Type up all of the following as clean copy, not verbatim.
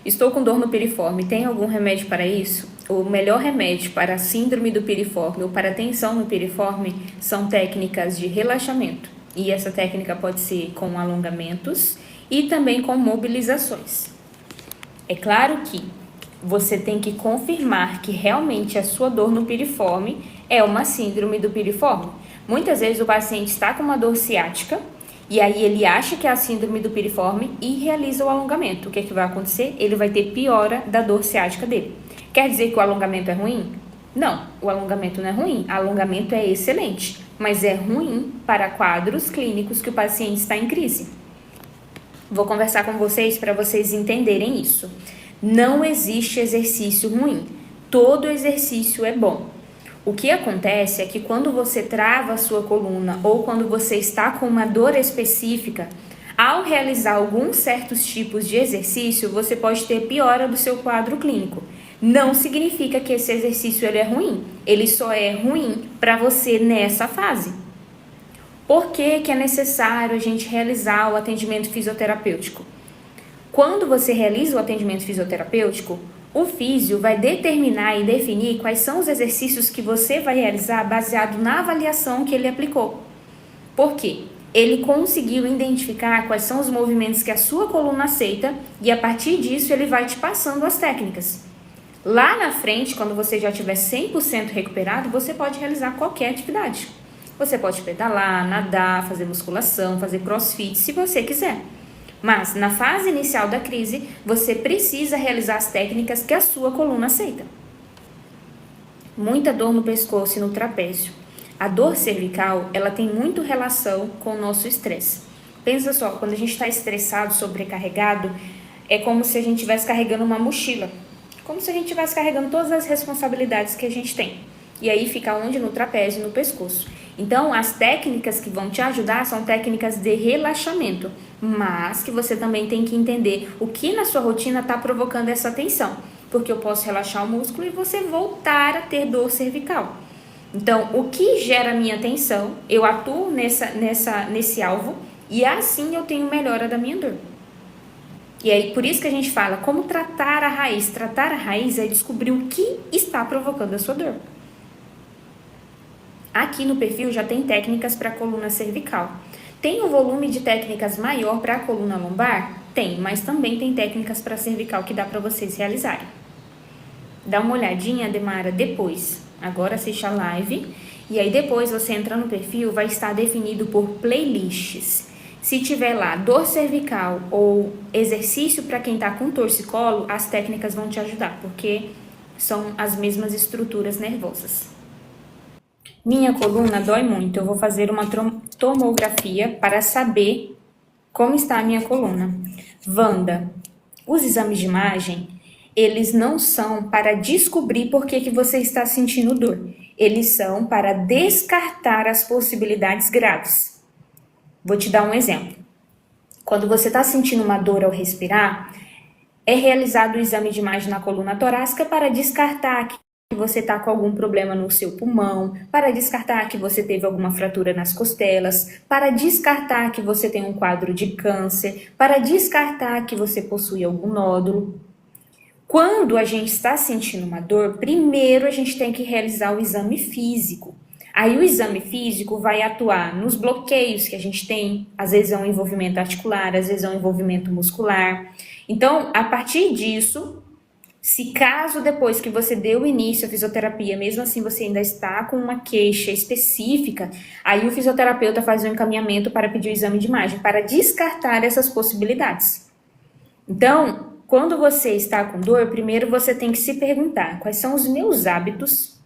Estou com dor no piriforme, tem algum remédio para isso? O melhor remédio para a síndrome do piriforme ou para a tensão no piriforme são técnicas de relaxamento. E essa técnica pode ser com alongamentos e também com mobilizações. É claro que você tem que confirmar que realmente a sua dor no piriforme é uma síndrome do piriforme. Muitas vezes o paciente está com uma dor ciática e aí ele acha que é a síndrome do piriforme e realiza o alongamento. O que é que vai acontecer? Ele vai ter piora da dor ciática dele. Quer dizer que o alongamento é ruim? Não, o alongamento não é ruim. O alongamento é excelente, mas é ruim para quadros clínicos que o paciente está em crise. Vou conversar com vocês para vocês entenderem isso. Não existe exercício ruim. Todo exercício é bom. O que acontece é que quando você trava a sua coluna ou quando você está com uma dor específica, ao realizar alguns certos tipos de exercício, você pode ter piora do seu quadro clínico. Não significa que esse exercício ele é ruim, ele só é ruim para você nessa fase. Por que é necessário a gente realizar o atendimento fisioterapêutico? Quando você realiza o atendimento fisioterapêutico, o físio vai determinar e definir quais são os exercícios que você vai realizar baseado na avaliação que ele aplicou. Por quê? Ele conseguiu identificar quais são os movimentos que a sua coluna aceita e a partir disso ele vai te passando as técnicas. Lá na frente, quando você já estiver 100% recuperado, você pode realizar qualquer atividade. Você pode pedalar, nadar, fazer musculação, fazer crossfit, se você quiser. Mas, na fase inicial da crise, você precisa realizar as técnicas que a sua coluna aceita. Muita dor no pescoço e no trapézio. A dor cervical, ela tem muito relação com o nosso estresse. Pensa só, quando a gente está estressado, sobrecarregado, é como se a gente estivesse carregando uma mochila. Como se a gente estivesse carregando todas as responsabilidades que a gente tem. E aí fica onde? No trapézio e no pescoço. Então, as técnicas que vão te ajudar são técnicas de relaxamento, mas que você também tem que entender o que na sua rotina está provocando essa tensão, porque eu posso relaxar o músculo e você voltar a ter dor cervical. Então, o que gera a minha tensão, eu atuo nesse alvo e assim eu tenho melhora da minha dor. E aí, por isso que a gente fala como tratar a raiz. Tratar a raiz é descobrir o que está provocando a sua dor. Aqui no perfil já tem técnicas para a coluna cervical. Tem um volume de técnicas maior para a coluna lombar? Tem, mas também tem técnicas para a cervical que dá para vocês realizarem. Dá uma olhadinha, Demara, depois. Agora assiste a live e aí depois você entra no perfil, vai estar definido por playlists. Se tiver lá dor cervical ou exercício para quem está com torcicolo, as técnicas vão te ajudar, porque são as mesmas estruturas nervosas. Minha coluna dói muito, eu vou fazer uma tomografia para saber como está a minha coluna. Wanda, os exames de imagem, eles não são para descobrir por que você está sentindo dor. Eles são para descartar as possibilidades graves. Vou te dar um exemplo. Quando você está sentindo uma dor ao respirar, é realizado o exame de imagem na coluna torácica para descartar que você está com algum problema no seu pulmão, para descartar que você teve alguma fratura nas costelas, para descartar que você tem um quadro de câncer, para descartar que você possui algum nódulo. Quando a gente está sentindo uma dor, primeiro a gente tem que realizar o exame físico. Aí o exame físico vai atuar nos bloqueios que a gente tem, às vezes é um envolvimento articular, às vezes é um envolvimento muscular. Então, a partir disso, se caso depois que você deu início à fisioterapia, mesmo assim você ainda está com uma queixa específica, aí o fisioterapeuta faz um encaminhamento para pedir o exame de imagem, para descartar essas possibilidades. Então, quando você está com dor, primeiro você tem que se perguntar quais são os meus hábitos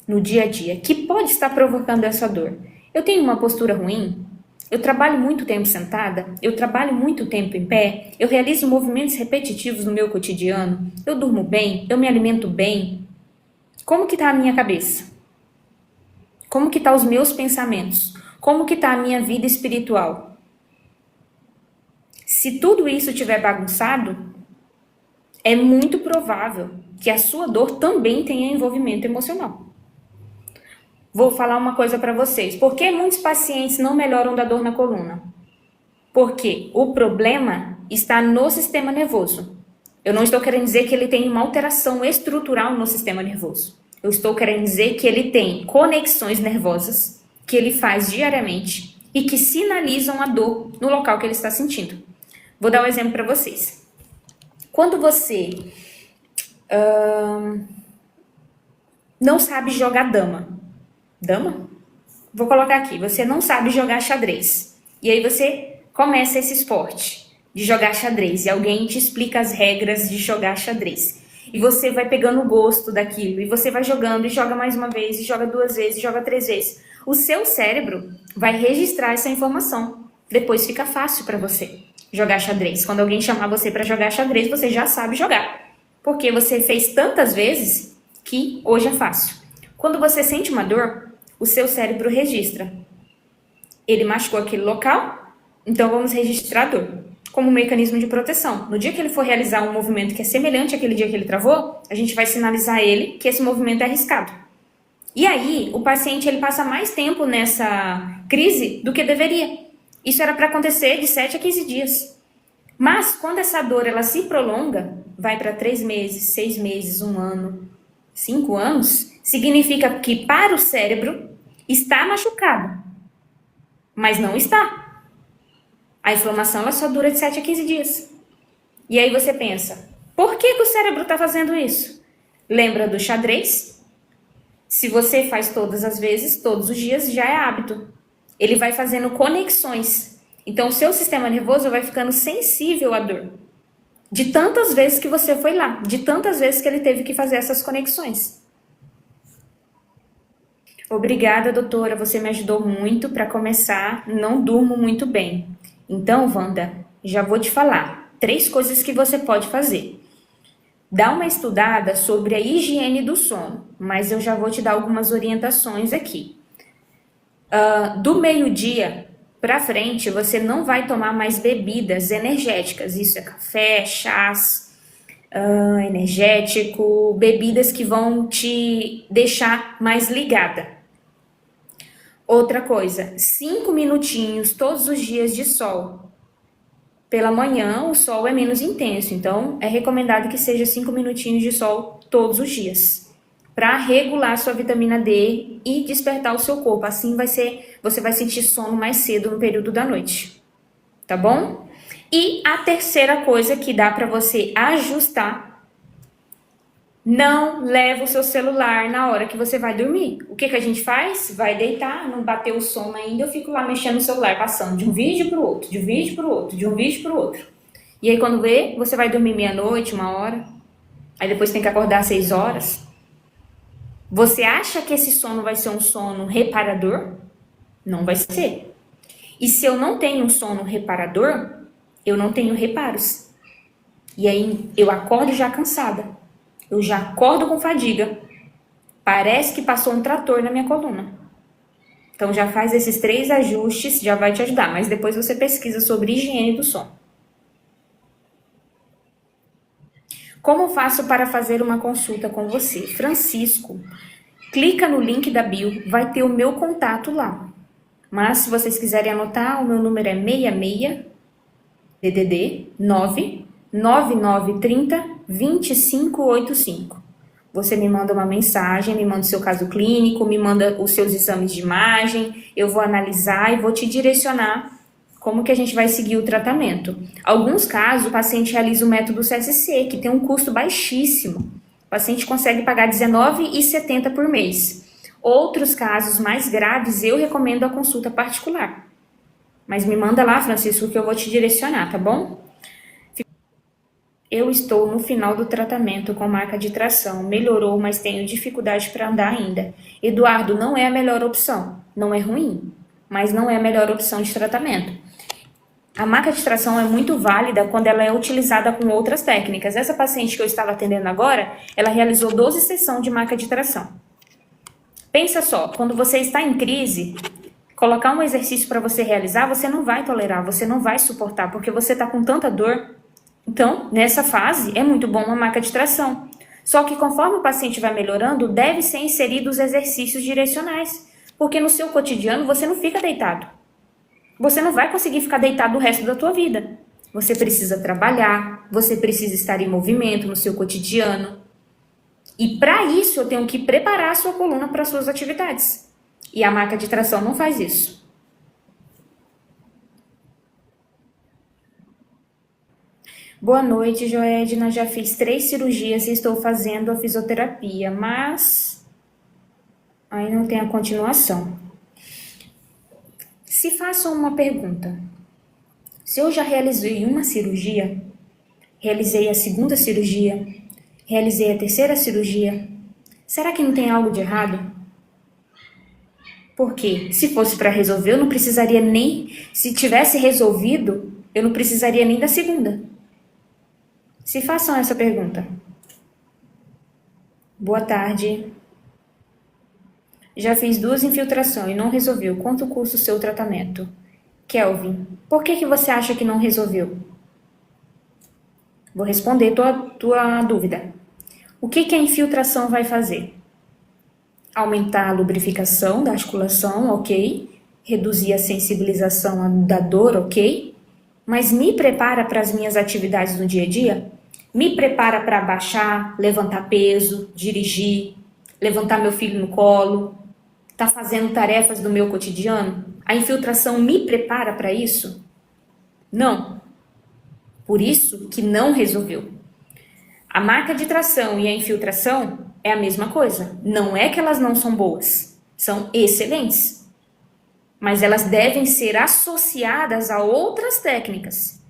no dia a dia que pode estar provocando essa dor. Eu tenho uma postura ruim? Eu trabalho muito tempo sentada, eu trabalho muito tempo em pé, eu realizo movimentos repetitivos no meu cotidiano, eu durmo bem, eu me alimento bem. Como que está a minha cabeça? Como que estão os meus pensamentos? Como que está a minha vida espiritual? Se tudo isso estiver bagunçado, é muito provável que a sua dor também tenha envolvimento emocional. Vou falar uma coisa para vocês. Por que muitos pacientes não melhoram da dor na coluna? Porque o problema está no sistema nervoso. Eu não estou querendo dizer que ele tem uma alteração estrutural no sistema nervoso. Eu estou querendo dizer que ele tem conexões nervosas que ele faz diariamente e que sinalizam a dor no local que ele está sentindo. Vou dar um exemplo para vocês. Quando você não sabe jogar dama? Vou colocar aqui, você não sabe jogar xadrez. E aí você começa esse esporte de jogar xadrez e alguém te explica as regras de jogar xadrez. E você vai pegando o gosto daquilo, e você vai jogando, e joga mais uma vez, e joga 2 vezes, e joga 3 vezes. O seu cérebro vai registrar essa informação. Depois fica fácil para você jogar xadrez. Quando alguém chamar você para jogar xadrez, você já sabe jogar. Porque você fez tantas vezes que hoje é fácil. Quando você sente uma dor, o seu cérebro registra. Ele machucou aquele local, então vamos registrar a dor como um mecanismo de proteção. No dia que ele for realizar um movimento que é semelhante àquele dia que ele travou, a gente vai sinalizar a ele que esse movimento é arriscado. E aí, o paciente ele passa mais tempo nessa crise do que deveria. Isso era para acontecer de 7 a 15 dias. Mas, quando essa dor ela se prolonga, vai para 3 meses, 6 meses, 1 ano, 5 anos, significa que para o cérebro está machucado, mas não está. A inflamação ela só dura de 7 a 15 dias. E aí você pensa, por que o cérebro está fazendo isso? Lembra do xadrez? Se você faz todas as vezes, todos os dias, já é hábito. Ele vai fazendo conexões. Então, o seu sistema nervoso vai ficando sensível à dor. De tantas vezes que você foi lá, de tantas vezes que ele teve que fazer essas conexões. Obrigada, doutora, você me ajudou muito. Para começar, não durmo muito bem. Então, Wanda, já vou te falar 3 coisas que você pode fazer. Dá uma estudada sobre a higiene do sono, mas eu já vou te dar algumas orientações aqui. Do meio-dia para frente, você não vai tomar mais bebidas energéticas. Isso é café, chás, energético, bebidas que vão te deixar mais ligada. Outra coisa, 5 minutinhos todos os dias de sol. Pela manhã, o sol é menos intenso, então é recomendado que seja 5 minutinhos de sol todos os dias, para regular sua vitamina D e despertar o seu corpo. Assim você vai sentir sono mais cedo no período da noite, tá bom? E a terceira coisa que dá para você ajustar: não leva o seu celular na hora que você vai dormir. O que a gente faz? Vai deitar, não bateu o sono ainda, eu fico lá mexendo no celular, passando de um vídeo para o outro, de um vídeo para o outro, de um vídeo para o outro. E aí quando vê, você vai dormir meia-noite, 1h, aí depois tem que acordar às 6 horas. Você acha que esse sono vai ser um sono reparador? Não vai ser. E se eu não tenho um sono reparador, eu não tenho reparos. E aí eu acordo já cansada. Eu já acordo com fadiga. Parece que passou um trator na minha coluna. Então já faz esses 3 ajustes, já vai te ajudar. Mas depois você pesquisa sobre higiene do sono. Como faço para fazer uma consulta com você? Francisco, clica no link da bio, vai ter o meu contato lá. Mas se vocês quiserem anotar, o meu número é 66 DDD 9 9930 2585. Você me manda uma mensagem, me manda o seu caso clínico, me manda os seus exames de imagem, eu vou analisar e vou te direcionar como que a gente vai seguir o tratamento. Alguns casos, o paciente realiza o método CSC, que tem um custo baixíssimo. O paciente consegue pagar R$19,70 por mês. Outros casos mais graves, eu recomendo a consulta particular. Mas me manda lá, Francisco, que eu vou te direcionar, tá bom? Eu estou no final do tratamento com maca de tração. Melhorou, mas tenho dificuldade para andar ainda. Eduardo, não é a melhor opção. Não é ruim, mas não é a melhor opção de tratamento. A maca de tração é muito válida quando ela é utilizada com outras técnicas. Essa paciente que eu estava atendendo agora, ela realizou 12 sessões de maca de tração. Pensa só, quando você está em crise, colocar um exercício para você realizar, você não vai tolerar, você não vai suportar, porque você está com tanta dor. Então, nessa fase, é muito bom uma maca de tração. Só que conforme o paciente vai melhorando, deve ser inseridos exercícios direcionais, porque no seu cotidiano você não fica deitado. Você não vai conseguir ficar deitado o resto da tua vida. você precisa trabalhar, você precisa estar em movimento no seu cotidiano. E para isso eu tenho que preparar a sua coluna para as suas atividades. E a marca de tração não faz isso. Boa noite, Joedna. Já fiz 3 cirurgias e estou fazendo a fisioterapia, mas aí não tem a continuação. Se façam uma pergunta. Se eu já realizei uma cirurgia, realizei a segunda cirurgia, realizei a terceira cirurgia, será que não tem algo de errado? Porque se fosse para resolver, eu não precisaria nem... Se tivesse resolvido, eu não precisaria nem da segunda. Se façam essa pergunta. Boa tarde. Já fiz 2 infiltrações e não resolveu. Quanto custa o seu tratamento? Kelvin, por que você acha que não resolveu? Vou responder tua dúvida. O que a infiltração vai fazer? Aumentar a lubrificação da articulação, ok. Reduzir a sensibilização da dor, ok. Mas me prepara para as minhas atividades no dia a dia? Me prepara para baixar, levantar peso, dirigir, levantar meu filho no colo, tá fazendo tarefas do meu cotidiano? A infiltração me prepara para isso? Não. Por isso que não resolveu. A marca de tração e a infiltração é a mesma coisa. Não é que elas não são boas, são excelentes. Mas elas devem ser associadas a outras técnicas.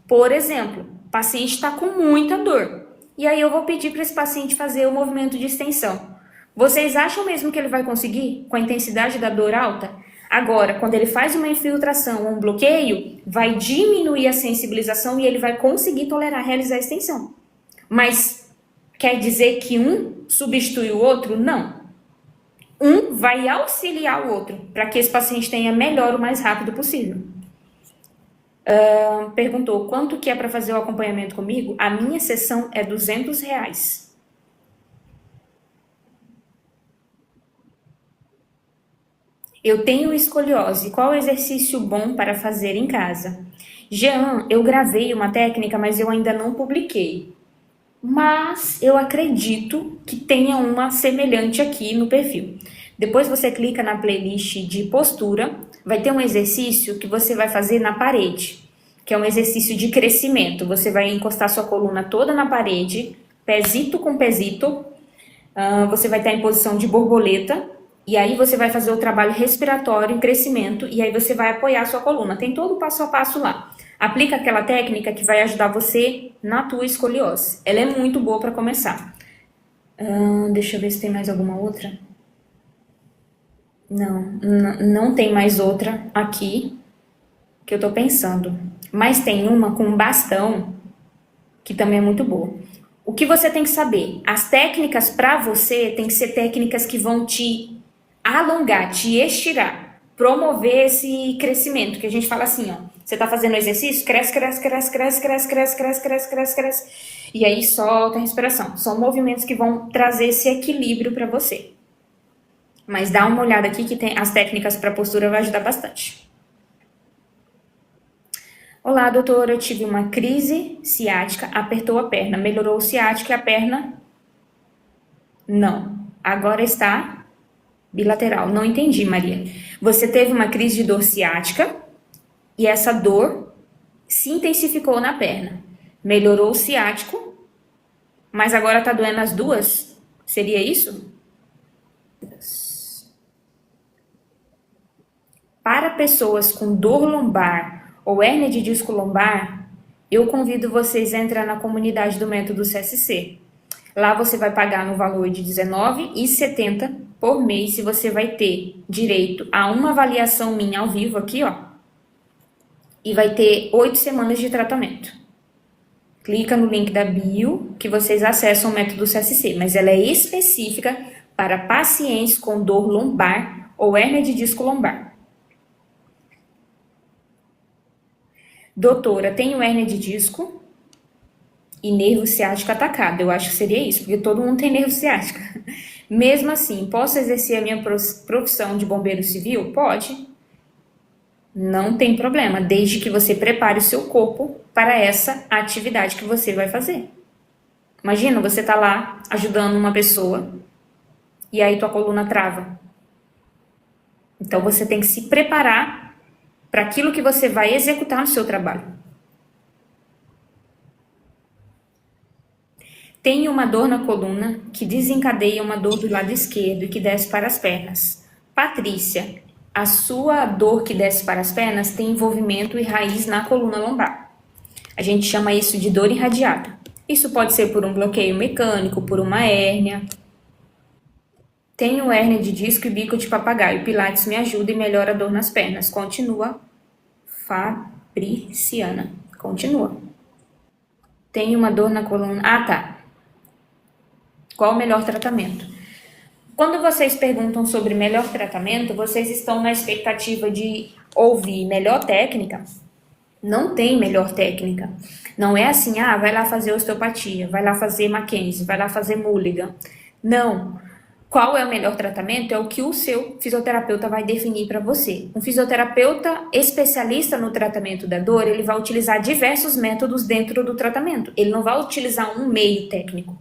Por exemplo, o paciente está com muita dor. E aí eu vou pedir para esse paciente fazer o movimento de extensão. Vocês acham mesmo que ele vai conseguir com a intensidade da dor alta? Agora, quando ele faz uma infiltração ou um bloqueio, vai diminuir a sensibilização e ele vai conseguir tolerar realizar a extensão. Mas quer dizer que um substitui o outro? Não. Um vai auxiliar o outro para que esse paciente tenha melhor o mais rápido possível. Perguntou, quanto que é para fazer o acompanhamento comigo? A minha sessão é R$200. Eu tenho escoliose. Qual é o exercício bom para fazer em casa? Jean, eu gravei uma técnica, mas eu ainda não publiquei. Mas eu acredito que tenha uma semelhante aqui no perfil. Depois você clica na playlist de postura, vai ter um exercício que você vai fazer na parede, que é um exercício de crescimento. Você vai encostar sua coluna toda na parede, pezito com pezito, você vai estar em posição de borboleta, e aí você vai fazer o trabalho respiratório em crescimento, e aí você vai apoiar a sua coluna. Tem todo o passo a passo lá. Aplica aquela técnica que vai ajudar você na tua escoliose. Ela é muito boa para começar. Deixa eu ver se tem mais alguma outra. Não tem mais outra aqui que eu tô pensando. Mas tem uma com bastão que também é muito boa. O que você tem que saber? As técnicas para você tem que ser técnicas que vão te alongar, te estirar, promover esse crescimento, que a gente fala assim, ó, você tá fazendo exercício, cresce, e aí solta a respiração. São movimentos que vão trazer esse equilíbrio para você. Mas dá uma olhada aqui que tem as técnicas para postura, vai ajudar bastante. Olá, doutora, eu tive uma crise ciática, apertou a perna, melhorou o ciático e a perna? Não, agora está bilateral. Não entendi, Maria. Você teve uma crise de dor ciática e essa dor se intensificou na perna. Melhorou o ciático, mas agora tá doendo as duas? Seria isso? Para pessoas com dor lombar ou hérnia de disco lombar, eu convido vocês a entrar na comunidade do método CSC. Lá você vai pagar no valor de R$19,70 por mês, e você vai ter direito a uma avaliação minha ao vivo aqui, ó. E vai ter 8 semanas de tratamento. Clica no link da bio que vocês acessam o método CSC, mas ela é específica para pacientes com dor lombar ou hérnia de disco lombar. Doutora, tenho hérnia de disco e nervo ciático atacado. Eu acho que seria isso, porque todo mundo tem nervo ciático. Mesmo assim, posso exercer a minha profissão de bombeiro civil? Pode. Não tem problema, desde que você prepare o seu corpo para essa atividade que você vai fazer. Imagina, você tá lá ajudando uma pessoa e aí tua coluna trava. Então você tem que se preparar para aquilo que você vai executar no seu trabalho. Tem uma dor na coluna que desencadeia uma dor do lado esquerdo e que desce para as pernas. Patrícia, a sua dor que desce para as pernas tem envolvimento e raiz na coluna lombar. A gente chama isso de dor irradiada. Isso pode ser por um bloqueio mecânico, por uma hérnia. Tenho hérnia de disco e bico de papagaio. Pilates me ajuda e melhora a dor nas pernas. Continua. Fabriciana. Continua. Tenho uma dor na coluna. Ah, tá. Qual o melhor tratamento? Quando vocês perguntam sobre melhor tratamento, vocês estão na expectativa de ouvir melhor técnica? Não tem melhor técnica. Não é assim, vai lá fazer osteopatia, vai lá fazer Mackenzie, vai lá fazer Mulligan. Não. Qual é o melhor tratamento? É o que o seu fisioterapeuta vai definir para você. Um fisioterapeuta especialista no tratamento da dor, ele vai utilizar diversos métodos dentro do tratamento. Ele não vai utilizar um meio técnico.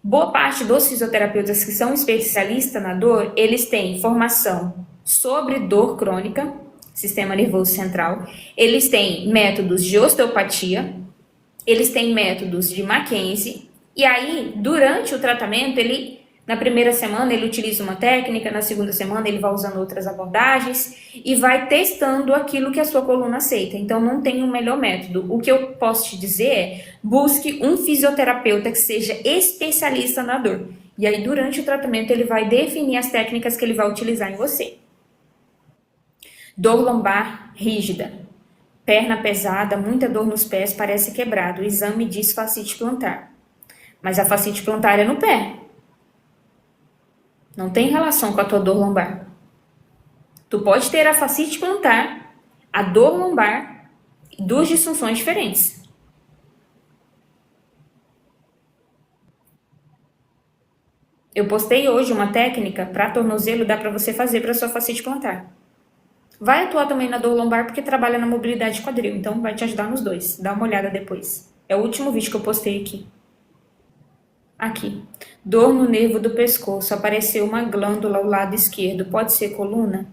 Boa parte dos fisioterapeutas que são especialistas na dor, eles têm formação sobre dor crônica, sistema nervoso central, eles têm métodos de osteopatia, eles têm métodos de Mackenzie, e aí, durante o tratamento, na primeira semana ele utiliza uma técnica, na segunda semana ele vai usando outras abordagens e vai testando aquilo que a sua coluna aceita. Então não tem um melhor método. O que eu posso te dizer é, busque um fisioterapeuta que seja especialista na dor. E aí durante o tratamento ele vai definir as técnicas que ele vai utilizar em você. Dor lombar rígida, perna pesada, muita dor nos pés, parece quebrado. O exame diz fascite plantar. Mas a fascite plantar é no pé. Não tem relação com a tua dor lombar. Tu pode ter a fascite plantar, a dor lombar, duas disfunções diferentes. Eu postei hoje uma técnica para tornozelo, dá para você fazer para sua fascite plantar. Vai atuar também na dor lombar porque trabalha na mobilidade quadril, então vai te ajudar nos dois. Dá uma olhada depois. É o último vídeo que eu postei aqui. Aqui. Dor no nervo do pescoço. Apareceu uma glândula ao lado esquerdo. Pode ser coluna?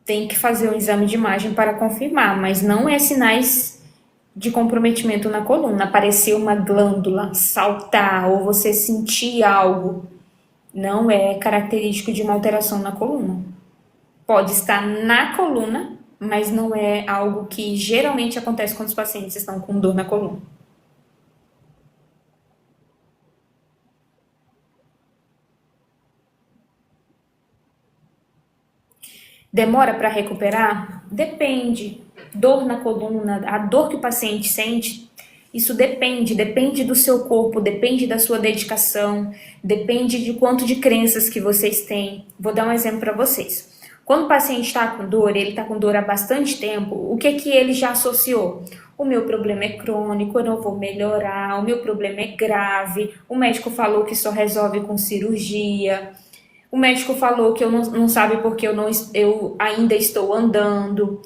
Tem que fazer um exame de imagem para confirmar, mas não é sinais de comprometimento na coluna. Apareceu uma glândula, saltar ou você sentir algo. Não é característico de uma alteração na coluna. Pode estar na coluna, mas não é algo que geralmente acontece quando os pacientes estão com dor na coluna. Demora para recuperar? Depende. Dor na coluna, a dor que o paciente sente, isso depende do seu corpo, depende da sua dedicação, depende de quanto de crenças que vocês têm. Vou dar um exemplo para vocês. Quando o paciente está com dor, ele está com dor há bastante tempo, o que ele já associou? O meu problema é crônico, eu não vou melhorar, o meu problema é grave, o médico falou que só resolve com cirurgia. O médico falou que eu não sabe porque eu ainda estou andando.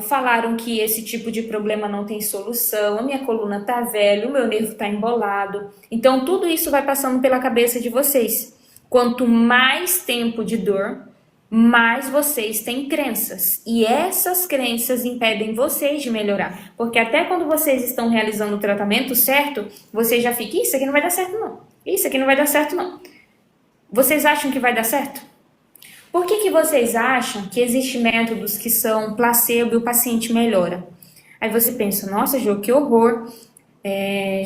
Falaram que esse tipo de problema não tem solução. A minha coluna está velha, o meu nervo está embolado. Então, tudo isso vai passando pela cabeça de vocês. Quanto mais tempo de dor, mais vocês têm crenças. E essas crenças impedem vocês de melhorar. Porque até quando vocês estão realizando o tratamento certo, vocês já ficam, isso aqui não vai dar certo não. Isso aqui não vai dar certo não. Vocês acham que vai dar certo? Por que vocês acham que existem métodos que são placebo e o paciente melhora? Aí você pensa, nossa, Jô, que horror.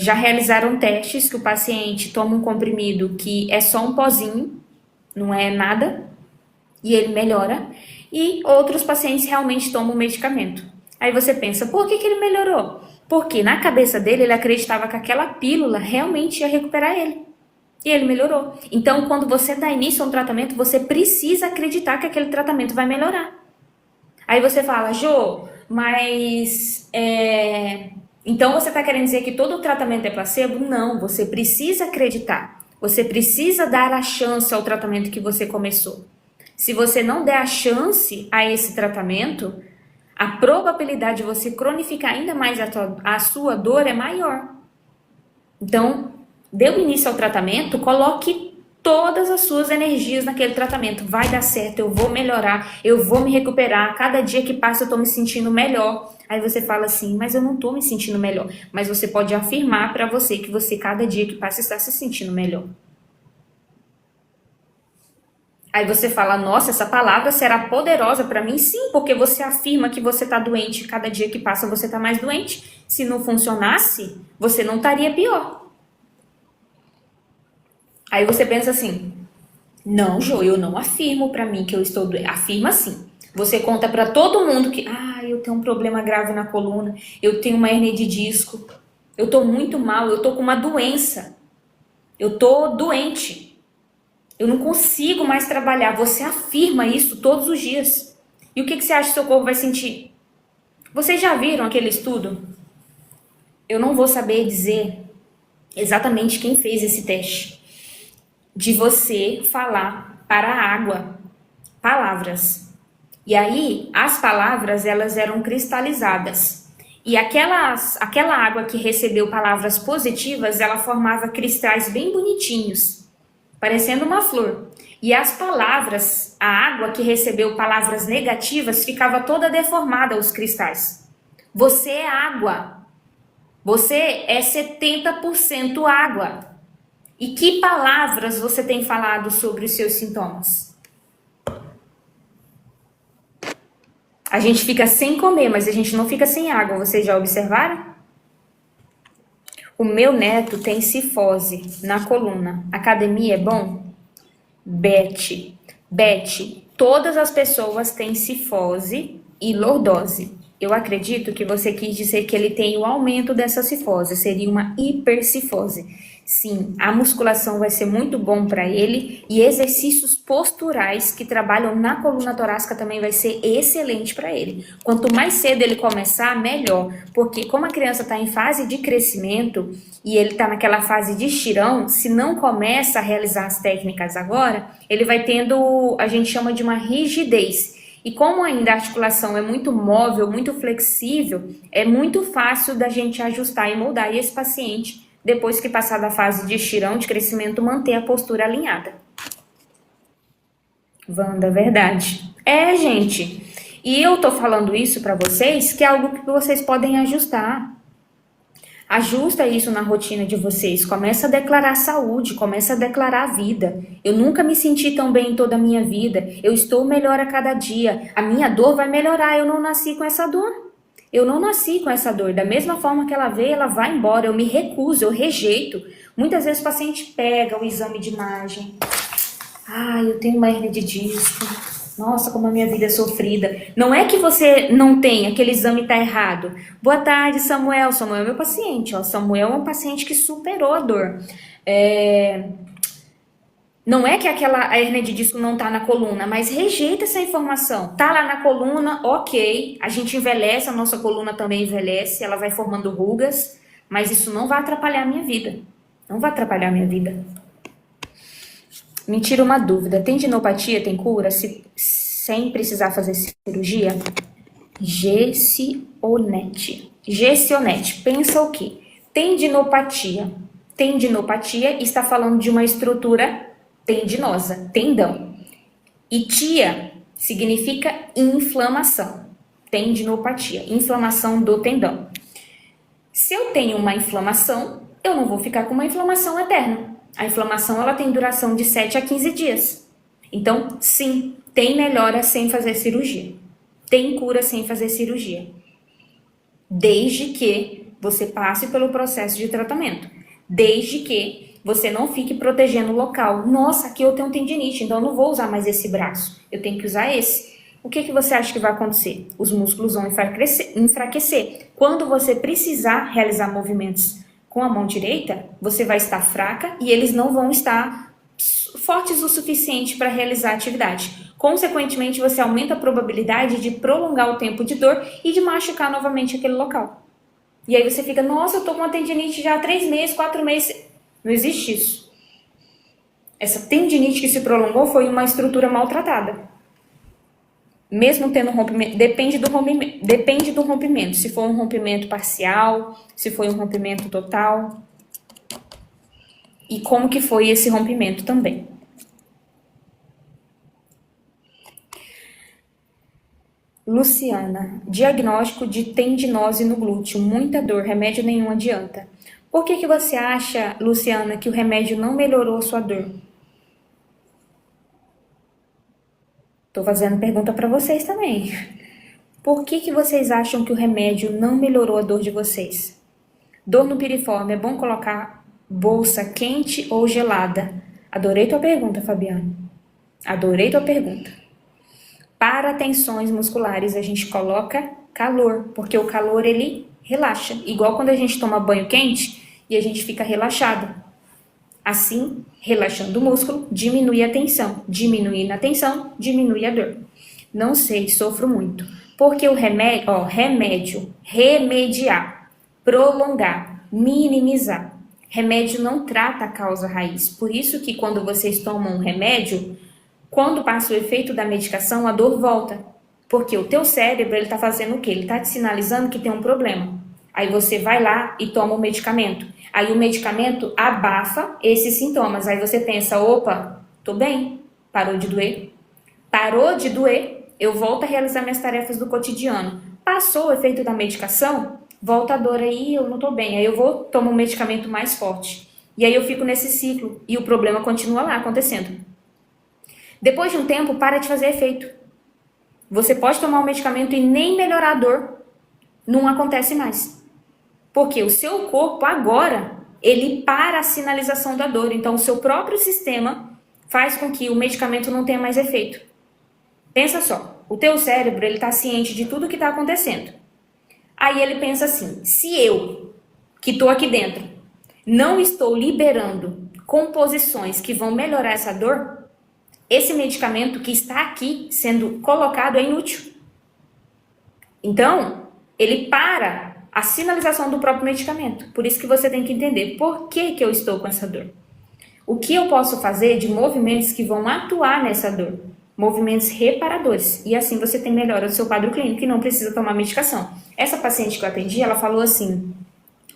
Já realizaram testes que o paciente toma um comprimido que é só um pozinho, não é nada, e ele melhora. E outros pacientes realmente tomam medicamento. Aí você pensa, por que ele melhorou? Porque na cabeça dele ele acreditava que aquela pílula realmente ia recuperar ele. E ele melhorou. Então, quando você dá início a um tratamento, você precisa acreditar que aquele tratamento vai melhorar. Aí você fala, Jô, mas... então você está querendo dizer que todo o tratamento é placebo? Não, você precisa acreditar. Você precisa dar a chance ao tratamento que você começou. Se você não der a chance a esse tratamento, a probabilidade de você cronificar ainda mais a sua dor é maior. Então, deu início ao tratamento, coloque todas as suas energias naquele tratamento. Vai dar certo, eu vou melhorar, eu vou me recuperar. Cada dia que passa eu tô me sentindo melhor. Aí você fala assim, mas eu não tô me sentindo melhor. Mas você pode afirmar para você que você, cada dia que passa, está se sentindo melhor. Aí você fala, nossa, essa palavra será poderosa para mim? Sim, porque você afirma que você está doente. Cada dia que passa você está mais doente. Se não funcionasse, você não estaria pior. Aí você pensa assim, não, Jo, eu não afirmo para mim que eu estou doente. Afirma sim. Você conta para todo mundo que, eu tenho um problema grave na coluna, eu tenho uma hernia de disco, eu tô muito mal, eu tô com uma doença, eu tô doente. Eu não consigo mais trabalhar. Você afirma isso todos os dias. E o que você acha que seu corpo vai sentir? Vocês já viram aquele estudo? Eu não vou saber dizer exatamente quem fez esse teste. De você falar para a água palavras. E aí, as palavras, elas eram cristalizadas. E aquela água que recebeu palavras positivas, ela formava cristais bem bonitinhos, parecendo uma flor. E as palavras, a água que recebeu palavras negativas, ficava toda deformada, os cristais. Você é água. Você é 70% água. E que palavras você tem falado sobre os seus sintomas? A gente fica sem comer, mas a gente não fica sem água. Vocês já observaram? O meu neto tem cifose na coluna. Academia é bom? Beth, todas as pessoas têm cifose e lordose. Eu acredito que você quis dizer que ele tem o aumento dessa cifose, seria uma hipercifose. Sim, a musculação vai ser muito bom para ele e exercícios posturais que trabalham na coluna torácica também vai ser excelente para ele. Quanto mais cedo ele começar, melhor, porque como a criança está em fase de crescimento e ele está naquela fase de estirão, se não começa a realizar as técnicas agora, ele vai tendo, a gente chama de uma rigidez. E como ainda a articulação é muito móvel, muito flexível, é muito fácil da gente ajustar e moldar esse paciente, depois que passar da fase de estirão, de crescimento, manter a postura alinhada. Wanda, verdade. Gente. E eu tô falando isso para vocês, que é algo que vocês podem ajustar. Ajusta isso na rotina de vocês. Começa a declarar saúde, começa a declarar a vida. Eu nunca me senti tão bem em toda a minha vida. Eu estou melhor a cada dia. A minha dor vai melhorar. Eu não nasci com essa dor. Eu não nasci com essa dor. Da mesma forma que ela veio, ela vai embora. Eu me recuso, eu rejeito. Muitas vezes o paciente pega o exame de imagem. Eu tenho uma hernia de disco. Nossa, como a minha vida é sofrida. Não é que você não tem, aquele exame está errado. Boa tarde, Samuel. Samuel é meu paciente. Samuel é um paciente que superou a dor. Não é que a hernia de disco não está na coluna, mas rejeita essa informação. Tá lá na coluna, ok. A gente envelhece, a nossa coluna também envelhece, ela vai formando rugas, mas isso não vai atrapalhar a minha vida. Não vai atrapalhar a minha vida. Me tira uma dúvida. Tendinopatia tem cura sem precisar fazer cirurgia? Gessionete. Pensa o quê? Tendinopatia. Tendinopatia está falando de uma estrutura tendinosa, tendão. E tia significa inflamação. Tendinopatia, inflamação do tendão. Se eu tenho uma inflamação, eu não vou ficar com uma inflamação eterna. A inflamação ela tem duração de 7 a 15 dias. Então, sim, tem melhora sem fazer cirurgia. Tem cura sem fazer cirurgia. Desde que você passe pelo processo de tratamento. Desde que você não fique protegendo o local. Nossa, aqui eu tenho tendinite, então eu não vou usar mais esse braço. Eu tenho que usar esse. O que você acha que vai acontecer? Os músculos vão enfraquecer. Quando você precisar realizar movimentos com a mão direita, você vai estar fraca e eles não vão estar fortes o suficiente para realizar a atividade. Consequentemente, você aumenta a probabilidade de prolongar o tempo de dor e de machucar novamente aquele local. E aí você fica, nossa, eu tô com uma tendinite já há 3 meses, 4 meses. Não existe isso. Essa tendinite que se prolongou foi uma estrutura maltratada. Mesmo tendo rompimento, depende do rompimento. Se for um rompimento parcial, se foi um rompimento total. E como que foi esse rompimento também. Luciana, diagnóstico de tendinose no glúteo, muita dor, remédio nenhum adianta. Por que você acha, Luciana, que o remédio não melhorou a sua dor? Tô fazendo pergunta para vocês também. Por que vocês acham que o remédio não melhorou a dor de vocês? Dor no piriforme, é bom colocar bolsa quente ou gelada? Adorei tua pergunta, Fabiano. Adorei tua pergunta. Para tensões musculares, a gente coloca calor, porque o calor, ele relaxa. Igual quando a gente toma banho quente e a gente fica relaxado. Assim, relaxando o músculo, diminui a tensão. Diminuindo a tensão, diminui a dor. Não sei, sofro muito. Porque o remédio, remediar, prolongar, minimizar. Remédio não trata a causa raiz. Por isso que quando vocês tomam um remédio, quando passa o efeito da medicação, a dor volta. Porque o teu cérebro, ele tá fazendo o quê? Ele tá te sinalizando que tem um problema. Aí você vai lá e toma o medicamento. Aí o medicamento abafa esses sintomas. Aí você pensa, opa, tô bem, parou de doer. Parou de doer, eu volto a realizar minhas tarefas do cotidiano. Passou o efeito da medicação, volta a dor aí, eu não tô bem. Aí eu vou, tomo um medicamento mais forte. E aí eu fico nesse ciclo e o problema continua lá acontecendo. Depois de um tempo, para de fazer efeito. Você pode tomar um medicamento e nem melhorar a dor. Não acontece mais. Porque o seu corpo agora, ele para a sinalização da dor. Então, o seu próprio sistema faz com que o medicamento não tenha mais efeito. Pensa só, o teu cérebro, ele está ciente de tudo que está acontecendo. Aí ele pensa assim, se eu, que estou aqui dentro, não estou liberando composições que vão melhorar essa dor, esse medicamento que está aqui sendo colocado é inútil. Então, ele para a sinalização do próprio medicamento. Por isso que você tem que entender por que eu estou com essa dor. O que eu posso fazer de movimentos que vão atuar nessa dor? Movimentos reparadores. E assim você tem melhora do seu quadro clínico e não precisa tomar medicação. Essa paciente que eu atendi, ela falou assim,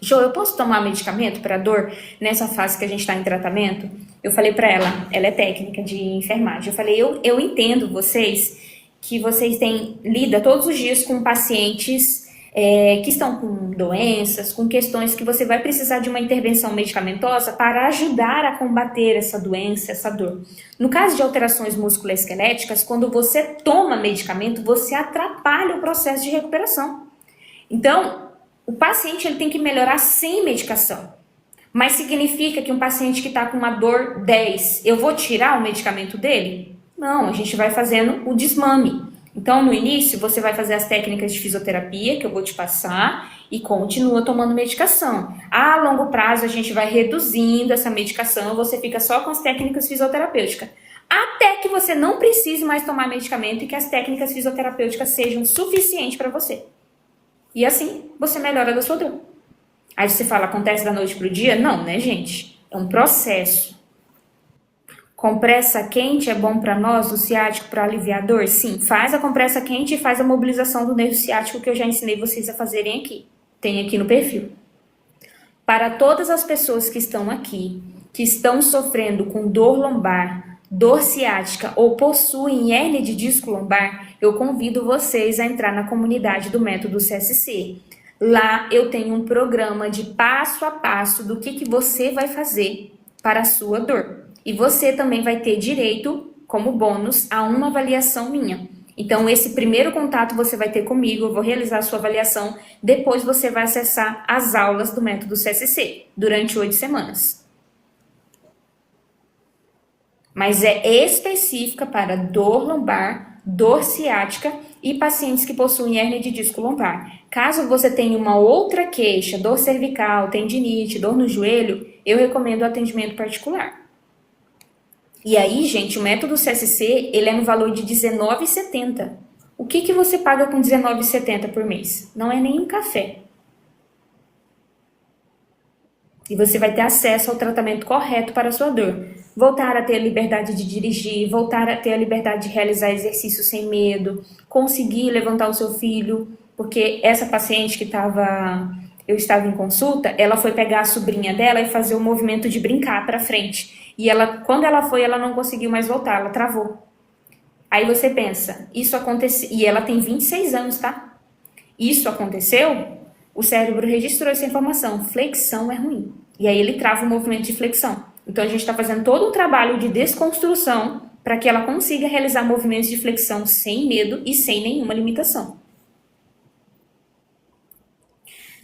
Jo, eu posso tomar medicamento para dor nessa fase que a gente está em tratamento? Eu falei para ela é técnica de enfermagem. Eu falei, eu entendo vocês, que vocês lida todos os dias com pacientes que estão com doenças, com questões que você vai precisar de uma intervenção medicamentosa para ajudar a combater essa doença, essa dor. No caso de alterações musculoesqueléticas, quando você toma medicamento, você atrapalha o processo de recuperação. Então, o paciente ele tem que melhorar sem medicação. Mas significa que um paciente que está com uma dor 10, eu vou tirar o medicamento dele? Não, a gente vai fazendo o desmame. Então, no início, você vai fazer as técnicas de fisioterapia que eu vou te passar e continua tomando medicação. A longo prazo, a gente vai reduzindo essa medicação, você fica só com as técnicas fisioterapêuticas. Até que você não precise mais tomar medicamento e que as técnicas fisioterapêuticas sejam suficientes para você. E assim, você melhora da sua dor. Aí você fala, acontece da noite pro dia? Não, né, gente? É um processo. Compressa quente é bom para nós, do ciático, para aliviar a dor? Sim, faz a compressa quente e faz a mobilização do nervo ciático que eu já ensinei vocês a fazerem aqui. Tem aqui no perfil. Para todas as pessoas que estão aqui, que estão sofrendo com dor lombar, dor ciática ou possuem hérnia de disco lombar, eu convido vocês a entrar na comunidade do Método CSC. Lá eu tenho um programa de passo a passo do que você vai fazer para a sua dor. E você também vai ter direito, como bônus, a uma avaliação minha. Então, esse primeiro contato você vai ter comigo, eu vou realizar a sua avaliação, depois você vai acessar as aulas do Método CSC, durante 8 semanas. Mas é específica para dor lombar, dor ciática e pacientes que possuem hérnia de disco lombar. Caso você tenha uma outra queixa, dor cervical, tendinite, dor no joelho, eu recomendo o atendimento particular. E aí, gente, o método CSC, ele é no valor de R$19,70. O que você paga com R$19,70 por mês? Não é nem um café. E você vai ter acesso ao tratamento correto para a sua dor. voltar a ter a liberdade de dirigir, voltar a ter a liberdade de realizar exercício sem medo, conseguir levantar o seu filho, porque essa paciente que eu estava em consulta, ela foi pegar a sobrinha dela e fazer o movimento de brincar para frente. E quando ela foi, ela não conseguiu mais voltar, ela travou. Aí você pensa, isso aconteceu, e ela tem 26 anos, tá? Isso aconteceu, o cérebro registrou essa informação, flexão é ruim. E aí ele trava o movimento de flexão. Então a gente está fazendo todo um trabalho de desconstrução para que ela consiga realizar movimentos de flexão sem medo e sem nenhuma limitação.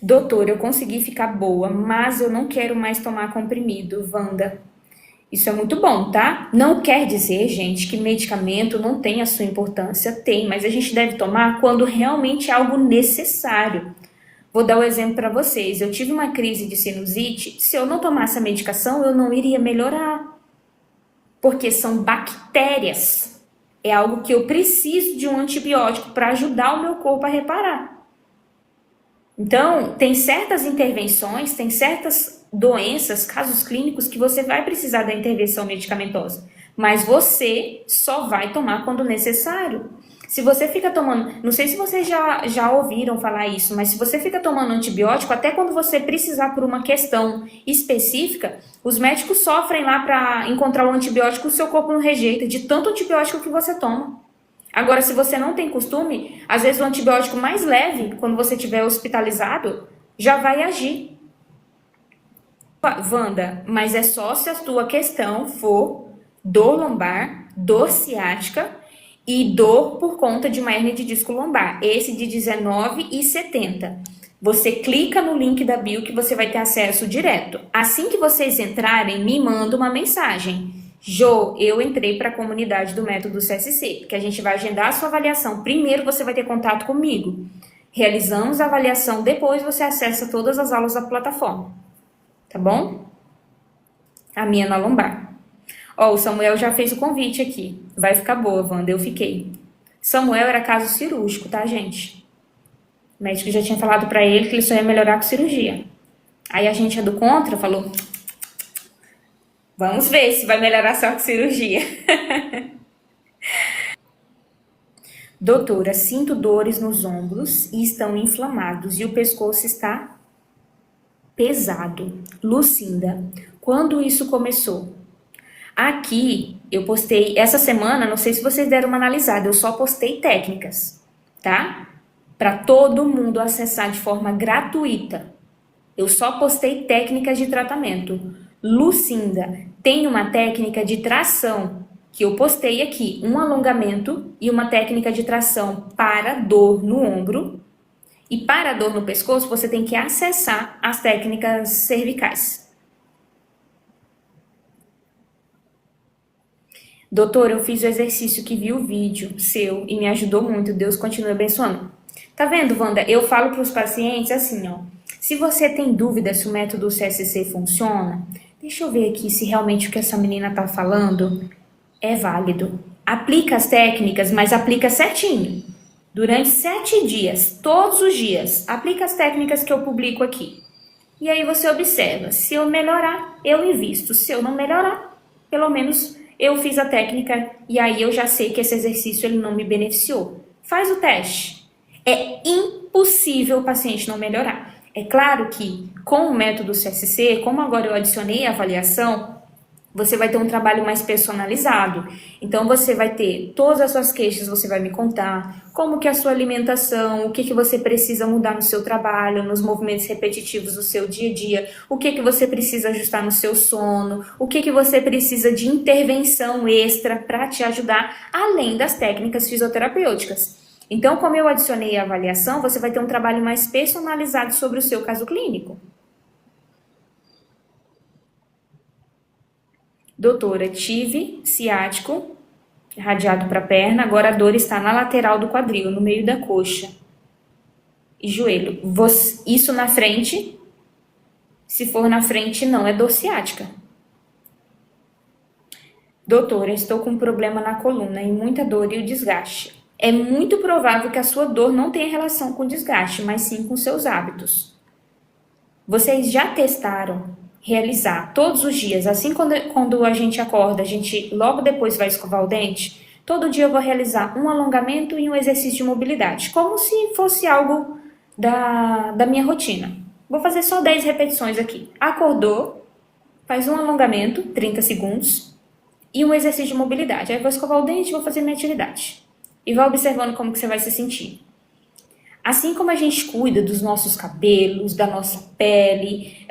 Doutor, eu consegui ficar boa, mas eu não quero mais tomar comprimido, Wanda. Isso é muito bom, tá? Não quer dizer, gente, que medicamento não tem a sua importância. Tem, mas a gente deve tomar quando realmente é algo necessário. Vou dar um exemplo para vocês. Eu tive uma crise de sinusite. Se eu não tomasse a medicação, eu não iria melhorar. Porque são bactérias. É algo que eu preciso de um antibiótico para ajudar o meu corpo a reparar. Então, tem certas intervenções, tem certas doenças, casos clínicos que você vai precisar da intervenção medicamentosa, mas você só vai tomar quando necessário. Se você fica tomando, não sei se vocês já ouviram falar isso, mas se você fica tomando antibiótico, até quando você precisar por uma questão específica, os médicos sofrem lá para encontrar o antibiótico, o seu corpo não rejeita, de tanto antibiótico que você toma. Agora, se você não tem costume, às vezes o antibiótico mais leve, quando você estiver hospitalizado, já vai agir. Wanda, mas é só se a tua questão for dor lombar, dor ciática e dor por conta de uma hérnia de disco lombar. Esse de 19,70. Você clica no link da bio que você vai ter acesso direto. Assim que vocês entrarem, me manda uma mensagem. Jô, eu entrei para a comunidade do método CSC, que a gente vai agendar a sua avaliação. Primeiro você vai ter contato comigo. Realizamos a avaliação, depois você acessa todas as aulas da plataforma. Tá bom? A minha na lombar. Ó, o Samuel já fez o convite aqui. Vai ficar boa, Wanda, eu fiquei. Samuel era caso cirúrgico, tá, gente? O médico já tinha falado para ele que ele só ia melhorar com cirurgia. Aí a gente é do contra falou... Vamos ver se vai melhorar só com cirurgia. Doutora, sinto dores nos ombros e estão inflamados e o pescoço está pesado. Lucinda, quando isso começou? Aqui eu postei, essa semana, não sei se vocês deram uma analisada, eu só postei técnicas, tá? Para todo mundo acessar de forma gratuita. Eu só postei técnicas de tratamento. Lucinda, tem uma técnica de tração que eu postei aqui, um alongamento e uma técnica de tração para dor no ombro. E para dor no pescoço, você tem que acessar as técnicas cervicais. Doutor, eu fiz o exercício que vi o vídeo seu e me ajudou muito. Deus continue abençoando. Tá vendo, Wanda? Eu falo para os pacientes assim, ó. Se você tem dúvida se o método CSC funciona, deixa eu ver aqui se realmente o que essa menina tá falando é válido. Aplica as técnicas, mas aplica certinho. Durante 7 dias, todos os dias, aplica as técnicas que eu publico aqui. E aí você observa, se eu melhorar, eu invisto. Se eu não melhorar, pelo menos eu fiz a técnica e aí eu já sei que esse exercício ele não me beneficiou. Faz o teste. É impossível o paciente não melhorar. É claro que com o método CSC, como agora eu adicionei a avaliação, você vai ter um trabalho mais personalizado. Então, você vai ter todas as suas queixas, você vai me contar como que é a sua alimentação, o que que você precisa mudar no seu trabalho, nos movimentos repetitivos do seu dia a dia, o que que você precisa ajustar no seu sono, o que que você precisa de intervenção extra para te ajudar, além das técnicas fisioterapêuticas. Então, como eu adicionei a avaliação, você vai ter um trabalho mais personalizado sobre o seu caso clínico. Doutora, tive ciático, irradiado para a perna, agora a dor está na lateral do quadril, no meio da coxa e joelho. Isso na frente, se for na frente, não é dor ciática. Doutora, estou com um problema na coluna e muita dor e o desgaste. É muito provável que a sua dor não tenha relação com o desgaste, mas sim com seus hábitos. Vocês já testaram realizar todos os dias, assim quando a gente acorda, a gente logo depois vai escovar o dente, todo dia eu vou realizar um alongamento e um exercício de mobilidade, como se fosse algo da minha rotina. Vou fazer só 10 repetições aqui. Acordou, faz um alongamento, 30 segundos, e um exercício de mobilidade. Aí eu vou escovar o dente e vou fazer minha atividade. E vai observando como que você vai se sentir. Assim como a gente cuida dos nossos cabelos, da nossa pele,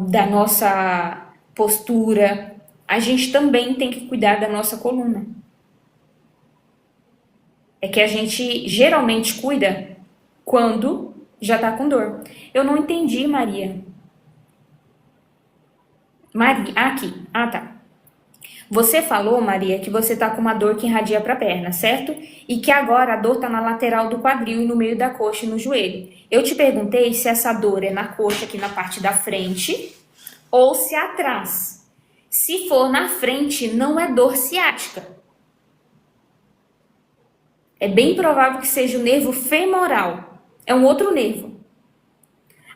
da nossa postura, a gente também tem que cuidar da nossa coluna. É que a gente geralmente cuida quando já tá com dor. Eu não entendi, Maria. Aqui. Ah, tá. Você falou, Maria, que você tá com uma dor que irradia para a perna, certo? E que agora a dor tá na lateral do quadril e no meio da coxa e no joelho. Eu te perguntei se essa dor é na coxa, aqui na parte da frente, ou se é atrás. Se for na frente, não é dor ciática. É bem provável que seja o nervo femoral. É um outro nervo.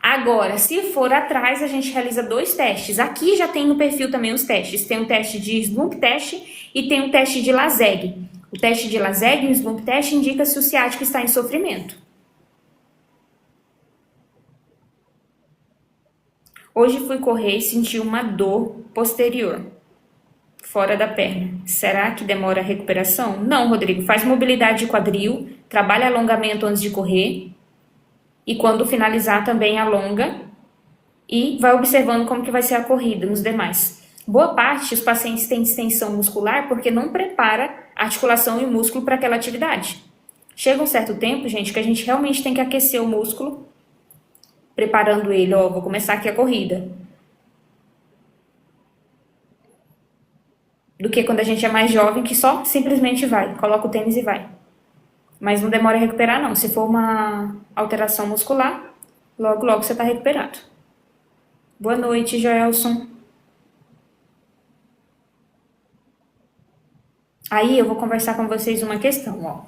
Agora, se for atrás, a gente realiza 2 testes. Aqui já tem no perfil também os testes. Tem um teste de Slump Test e tem um teste de Laseg. O teste de Laseg e o Slump Test indica se o ciático está em sofrimento. Hoje fui correr e senti uma dor posterior, fora da perna. Será que demora a recuperação? Não, Rodrigo. Faz mobilidade de quadril, trabalha alongamento antes de correr. E quando finalizar também alonga e vai observando como que vai ser a corrida nos demais. Boa parte os pacientes têm distensão muscular porque não prepara a articulação e o músculo para aquela atividade. Chega um certo tempo, gente, que a gente realmente tem que aquecer o músculo, preparando ele, vou começar aqui a corrida. Do que quando a gente é mais jovem, que só simplesmente vai, coloca o tênis e vai. Mas não demora a recuperar, não. Se for uma alteração muscular, logo, logo você está recuperado. Boa noite, Joelson. Aí eu vou conversar com vocês uma questão,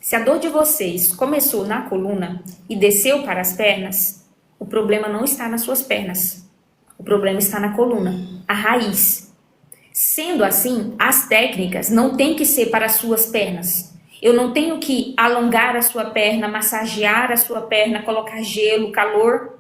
Se a dor de vocês começou na coluna e desceu para as pernas, o problema não está nas suas pernas. O problema está na coluna, a raiz. Sendo assim, as técnicas não têm que ser para as suas pernas. Eu não tenho que alongar a sua perna, massagear a sua perna, colocar gelo, calor,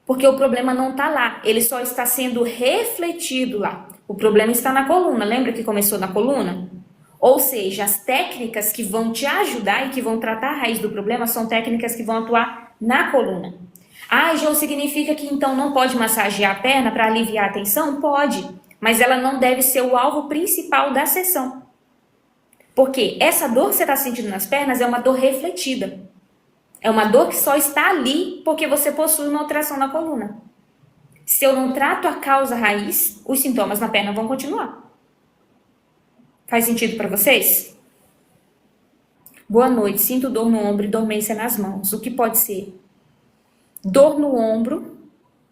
porque o problema não está lá. Ele só está sendo refletido lá. O problema está na coluna. Lembra que começou na coluna? Ou seja, as técnicas que vão te ajudar e que vão tratar a raiz do problema são técnicas que vão atuar na coluna. João, significa que então não pode massagear a perna para aliviar a tensão? Pode, mas ela não deve ser o alvo principal da sessão. Porque essa dor que você está sentindo nas pernas é uma dor refletida. É uma dor que só está ali porque você possui uma alteração na coluna. Se eu não trato a causa raiz, os sintomas na perna vão continuar. Faz sentido para vocês? Boa noite, sinto dor no ombro e dormência nas mãos. O que pode ser? Dor no ombro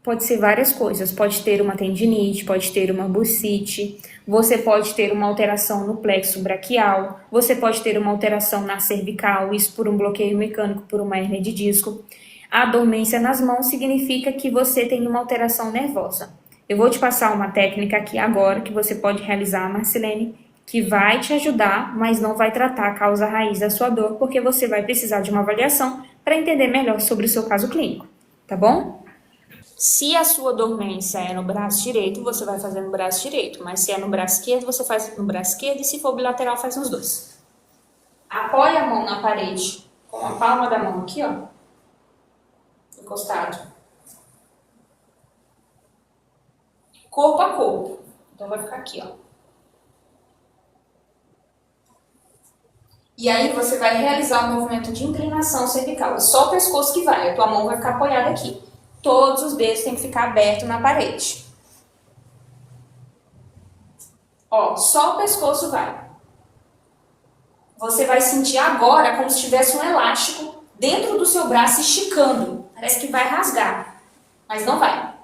pode ser várias coisas. Pode ter uma tendinite, pode ter uma bursite, você pode ter uma alteração no plexo braquial, você pode ter uma alteração na cervical, isso por um bloqueio mecânico, por uma hérnia de disco. A dormência nas mãos significa que você tem uma alteração nervosa. Eu vou te passar uma técnica aqui agora que você pode realizar, Marcelene, que vai te ajudar, mas não vai tratar a causa raiz da sua dor, porque você vai precisar de uma avaliação para entender melhor sobre o seu caso clínico, tá bom? Se a sua dormência é no braço direito, você vai fazer no braço direito. Mas se é no braço esquerdo, você faz no braço esquerdo. E se for bilateral, faz nos dois. Apoie a mão na parede com a palma da mão aqui, encostado. Corpo a corpo. Então vai ficar aqui, E aí você vai realizar um movimento de inclinação cervical. É só o pescoço que vai. A tua mão vai ficar apoiada aqui. Todos os dedos têm que ficar abertos na parede. Só o pescoço vai. Você vai sentir agora como se tivesse um elástico dentro do seu braço esticando. Parece que vai rasgar, mas não vai.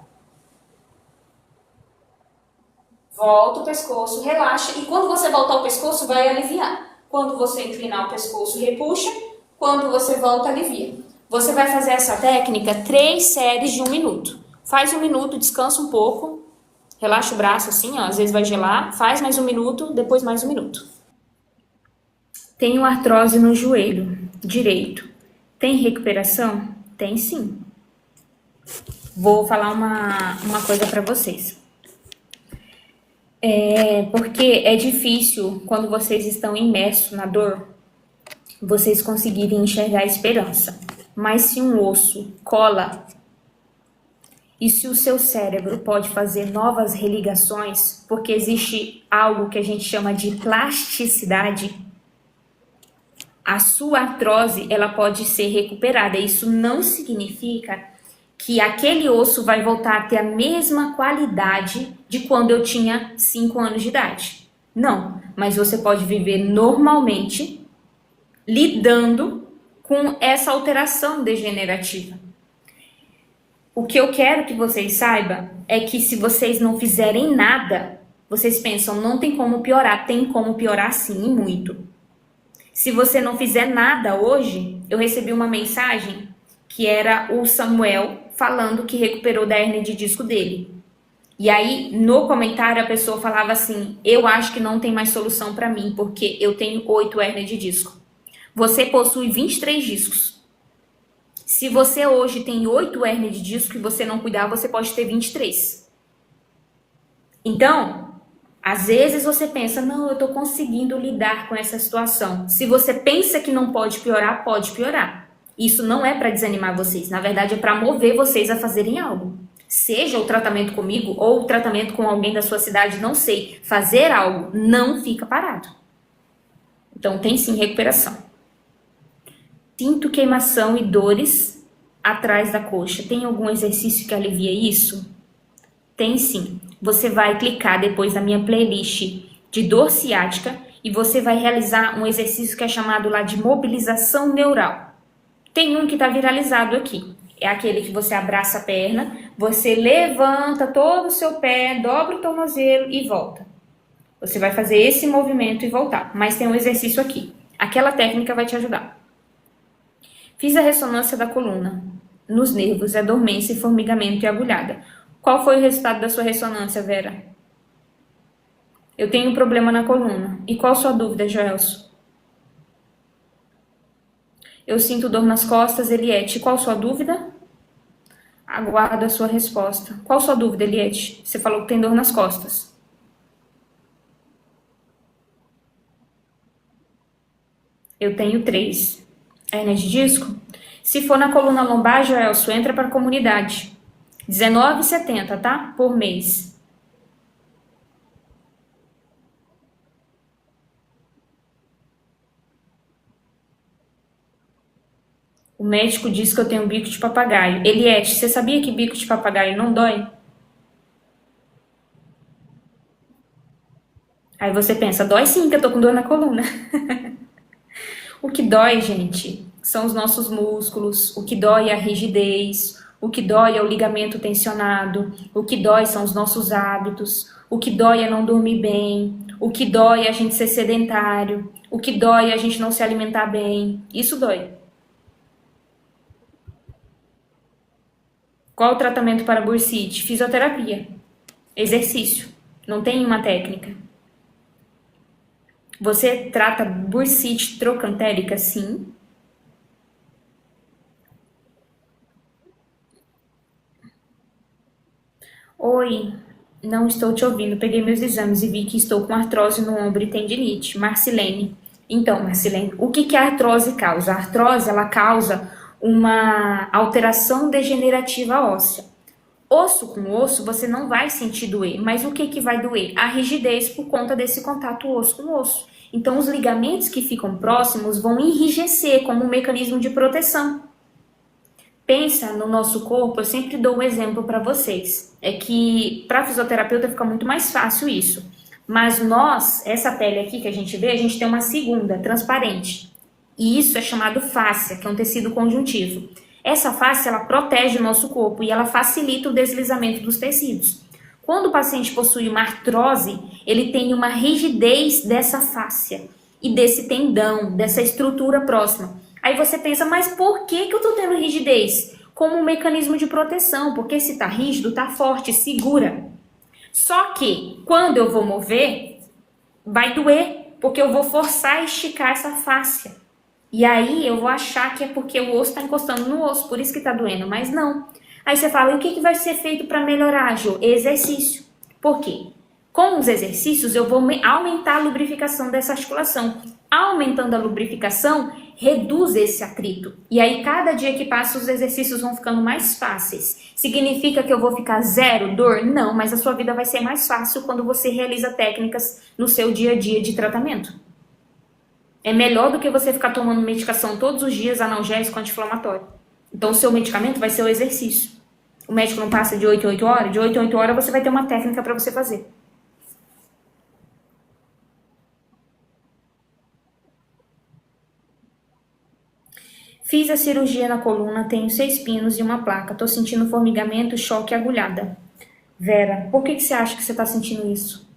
Volta o pescoço, relaxa. E quando você voltar o pescoço, vai aliviar. Quando você inclinar o pescoço, repuxa. Quando você volta, alivia. Você vai fazer essa técnica 3 séries de 1 minuto. Faz 1 minuto, descansa um pouco, relaxa o braço assim, ó, às vezes vai gelar, faz mais 1 minuto, depois mais 1 minuto. Tenho artrose no joelho direito. Tem recuperação? Tem sim. Vou falar uma coisa para vocês. Porque é difícil, quando vocês estão imersos na dor, vocês conseguirem enxergar a esperança. Mas se um osso cola e se o seu cérebro pode fazer novas religações, porque existe algo que a gente chama de plasticidade, a sua artrose ela pode ser recuperada. Isso não significa que aquele osso vai voltar a ter a mesma qualidade de quando eu tinha 5 anos de idade. Não, mas você pode viver normalmente lidando com essa alteração degenerativa. O que eu quero que vocês saibam é que se vocês não fizerem nada, vocês pensam, não tem como piorar. Tem como piorar sim, e muito. Se você não fizer nada hoje, eu recebi uma mensagem que era o Samuel falando que recuperou da hérnia de disco dele. E aí, no comentário, a pessoa falava assim, eu acho que não tem mais solução para mim, porque eu tenho 8 hérnias de disco. Você possui 23 discos. Se você hoje tem 8 hérnias de disco e você não cuidar, você pode ter 23. Então, às vezes você pensa, não, eu tô conseguindo lidar com essa situação. Se você pensa que não pode piorar, pode piorar. Isso não é para desanimar vocês, na verdade é para mover vocês a fazerem algo. Seja o tratamento comigo ou o tratamento com alguém da sua cidade, não sei. Fazer algo, não fica parado. Então tem sim recuperação. Sinto queimação e dores atrás da coxa. Tem algum exercício que alivia isso? Tem sim. Você vai clicar depois na minha playlist de dor ciática e você vai realizar um exercício que é chamado lá de mobilização neural. Tem um que está viralizado aqui. É aquele que você abraça a perna, você levanta todo o seu pé, dobra o tornozelo e volta. Você vai fazer esse movimento e voltar. Mas tem um exercício aqui. Aquela técnica vai te ajudar. Fiz a ressonância da coluna. Nos nervos é dormência, formigamento e agulhada. Qual foi o resultado da sua ressonância, Vera? Eu tenho um problema na coluna. E qual a sua dúvida, Joelson? Eu sinto dor nas costas, Eliette. Qual a sua dúvida? Aguardo a sua resposta. Qual a sua dúvida, Eliette? Você falou que tem dor nas costas. Eu tenho 3. Hérnia de disco? Se for na coluna lombar, Joelson, entra para a comunidade. R$19,70, tá? Por mês. O médico diz que eu tenho bico de papagaio. Eliette, você sabia que bico de papagaio não dói? Aí você pensa, dói sim que eu tô com dor na coluna. O que dói, gente, são os nossos músculos. O que dói é a rigidez. O que dói é o ligamento tensionado. O que dói são os nossos hábitos. O que dói é não dormir bem. O que dói é a gente ser sedentário. O que dói é a gente não se alimentar bem. Isso dói. Qual o tratamento para bursite? Fisioterapia. Exercício. Não tem uma técnica. Você trata bursite trocantérica? Sim. Oi, não estou te ouvindo. Peguei meus exames e vi que estou com artrose no ombro e tendinite. Marcilene. Então, Marcilene, o que a artrose causa? A artrose, ela causa uma alteração degenerativa óssea. Osso com osso, você não vai sentir doer, mas o que vai doer? A rigidez por conta desse contato osso com osso. Então, os ligamentos que ficam próximos vão enrijecer como um mecanismo de proteção. Pensa no nosso corpo, eu sempre dou um exemplo para vocês. É que para fisioterapeuta fica muito mais fácil isso. Mas nós, essa pele aqui que a gente vê, a gente tem uma segunda, transparente. E isso é chamado fáscia, que é um tecido conjuntivo. Essa fáscia, ela protege o nosso corpo e ela facilita o deslizamento dos tecidos. Quando o paciente possui uma artrose, ele tem uma rigidez dessa fáscia e desse tendão, dessa estrutura próxima. Aí você pensa, mas por que eu tô tendo rigidez? como um mecanismo de proteção, porque se tá rígido, tá forte, segura. Só que quando eu vou mover, vai doer, porque eu vou forçar a esticar essa fáscia. E aí eu vou achar que é porque o osso está encostando no osso, por isso que está doendo, mas não. Aí você fala, e o que vai ser feito para melhorar, Jô? Exercício. Por quê? Com os exercícios eu vou aumentar a lubrificação dessa articulação. Aumentando a lubrificação, reduz esse atrito. E aí cada dia que passa os exercícios vão ficando mais fáceis. Significa que eu vou ficar zero dor? Não, mas a sua vida vai ser mais fácil quando você realiza técnicas no seu dia a dia de tratamento. É melhor do que você ficar tomando medicação todos os dias, analgésico, anti-inflamatório. Então, o seu medicamento vai ser o exercício. O médico não passa de 8 em 8 horas? De 8 em 8 horas você vai ter uma técnica para você fazer. Fiz a cirurgia na coluna, tenho 6 pinos e uma placa. Tô sentindo formigamento, choque e agulhada. Vera, por que você acha que você tá sentindo isso?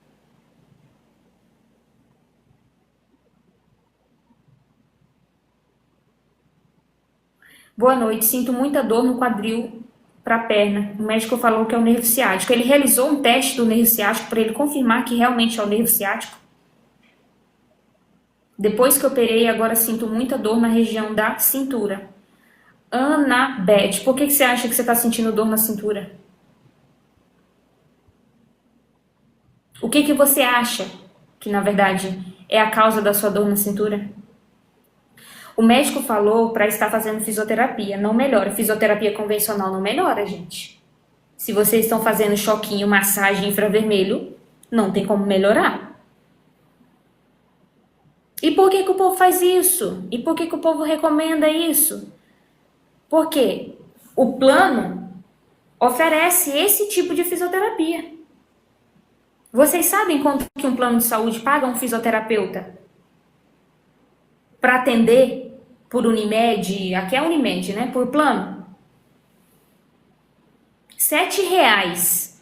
Boa noite, sinto muita dor no quadril para a perna. O médico falou que é o nervo ciático. Ele realizou um teste do nervo ciático para ele confirmar que realmente é o nervo ciático. Depois que operei, agora sinto muita dor na região da cintura. Anabete, por que você acha que você está sentindo dor na cintura? O que você acha que, na verdade, é a causa da sua dor na cintura? O médico falou para estar fazendo fisioterapia. Não melhora. Fisioterapia convencional não melhora, gente. Se vocês estão fazendo choquinho, massagem infravermelho, não tem como melhorar. E por que o povo faz isso? E por que o povo recomenda isso? Porque o plano oferece esse tipo de fisioterapia. Vocês sabem quanto que um plano de saúde paga um fisioterapeuta para atender por Unimed, aqui é Unimed, né? Por plano? R$7.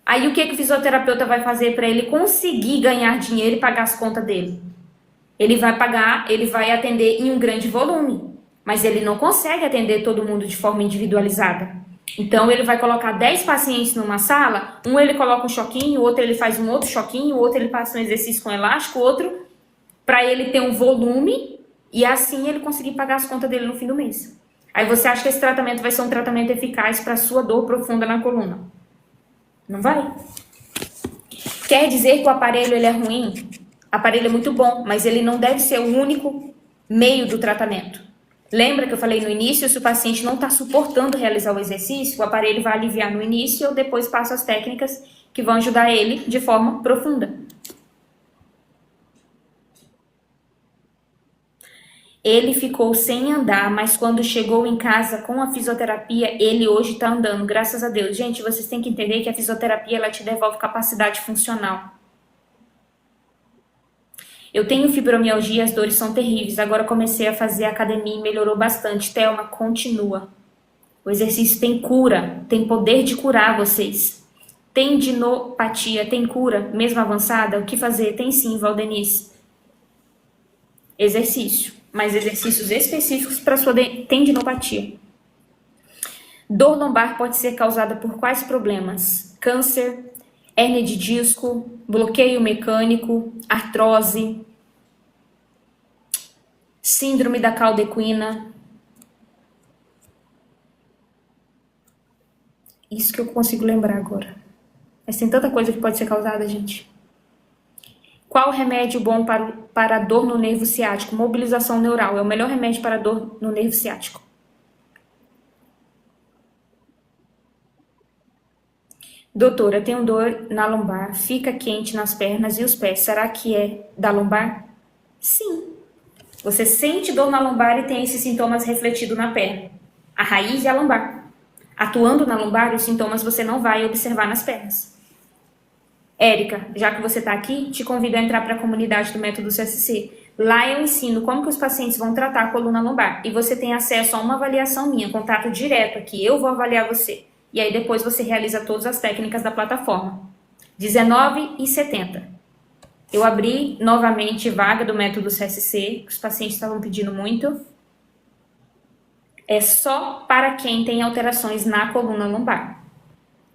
Aí o que o fisioterapeuta vai fazer para ele conseguir ganhar dinheiro e pagar as contas dele? Ele vai pagar, ele vai atender em um grande volume, mas ele não consegue atender todo mundo de forma individualizada. Então ele vai colocar 10 pacientes numa sala, um ele coloca um choquinho, o outro ele faz um outro choquinho, o outro ele passa um exercício com elástico, o outro para ele ter um volume e assim ele conseguir pagar as contas dele no fim do mês. Aí você acha que esse tratamento vai ser um tratamento eficaz para a sua dor profunda na coluna? Não vai. Quer dizer que o aparelho ele é ruim? O aparelho é muito bom, mas ele não deve ser o único meio do tratamento. Lembra que eu falei no início, se o paciente não está suportando realizar o exercício, o aparelho vai aliviar no início e eu depois passo as técnicas que vão ajudar ele de forma profunda. Ele ficou sem andar, mas quando chegou em casa com a fisioterapia, ele hoje está andando, graças a Deus. Gente, vocês têm que entender que a fisioterapia ela te devolve capacidade funcional. Eu tenho fibromialgia, as dores são terríveis. Agora comecei a fazer academia e melhorou bastante. Thelma, continua. O exercício tem cura, tem poder de curar vocês. Tendinopatia, tem cura, mesmo avançada? O que fazer? Tem sim, Valdenice. Exercício, mas exercícios específicos para sua tendinopatia. Dor lombar pode ser causada por quais problemas? Câncer, hérnia de disco, bloqueio mecânico, artrose, síndrome da cauda equina. Isso que eu consigo lembrar agora. Mas tem tanta coisa que pode ser causada, gente. Qual remédio bom para dor no nervo ciático? Mobilização neural é o melhor remédio para dor no nervo ciático. Doutora, tenho dor na lombar, fica quente nas pernas e os pés. Será que é da lombar? Sim. Você sente dor na lombar e tem esses sintomas refletidos na perna. A raiz é a lombar. Atuando na lombar, os sintomas você não vai observar nas pernas. Érica, já que você está aqui, te convido a entrar para a comunidade do Método CSC. Lá eu ensino como que os pacientes vão tratar a coluna lombar. E você tem acesso a uma avaliação minha, contato direto aqui. Eu vou avaliar você. E aí depois você realiza todas as técnicas da plataforma. R$19,70. Eu abri novamente vaga do Método CSC, que os pacientes estavam pedindo muito. É só para quem tem alterações na coluna lombar.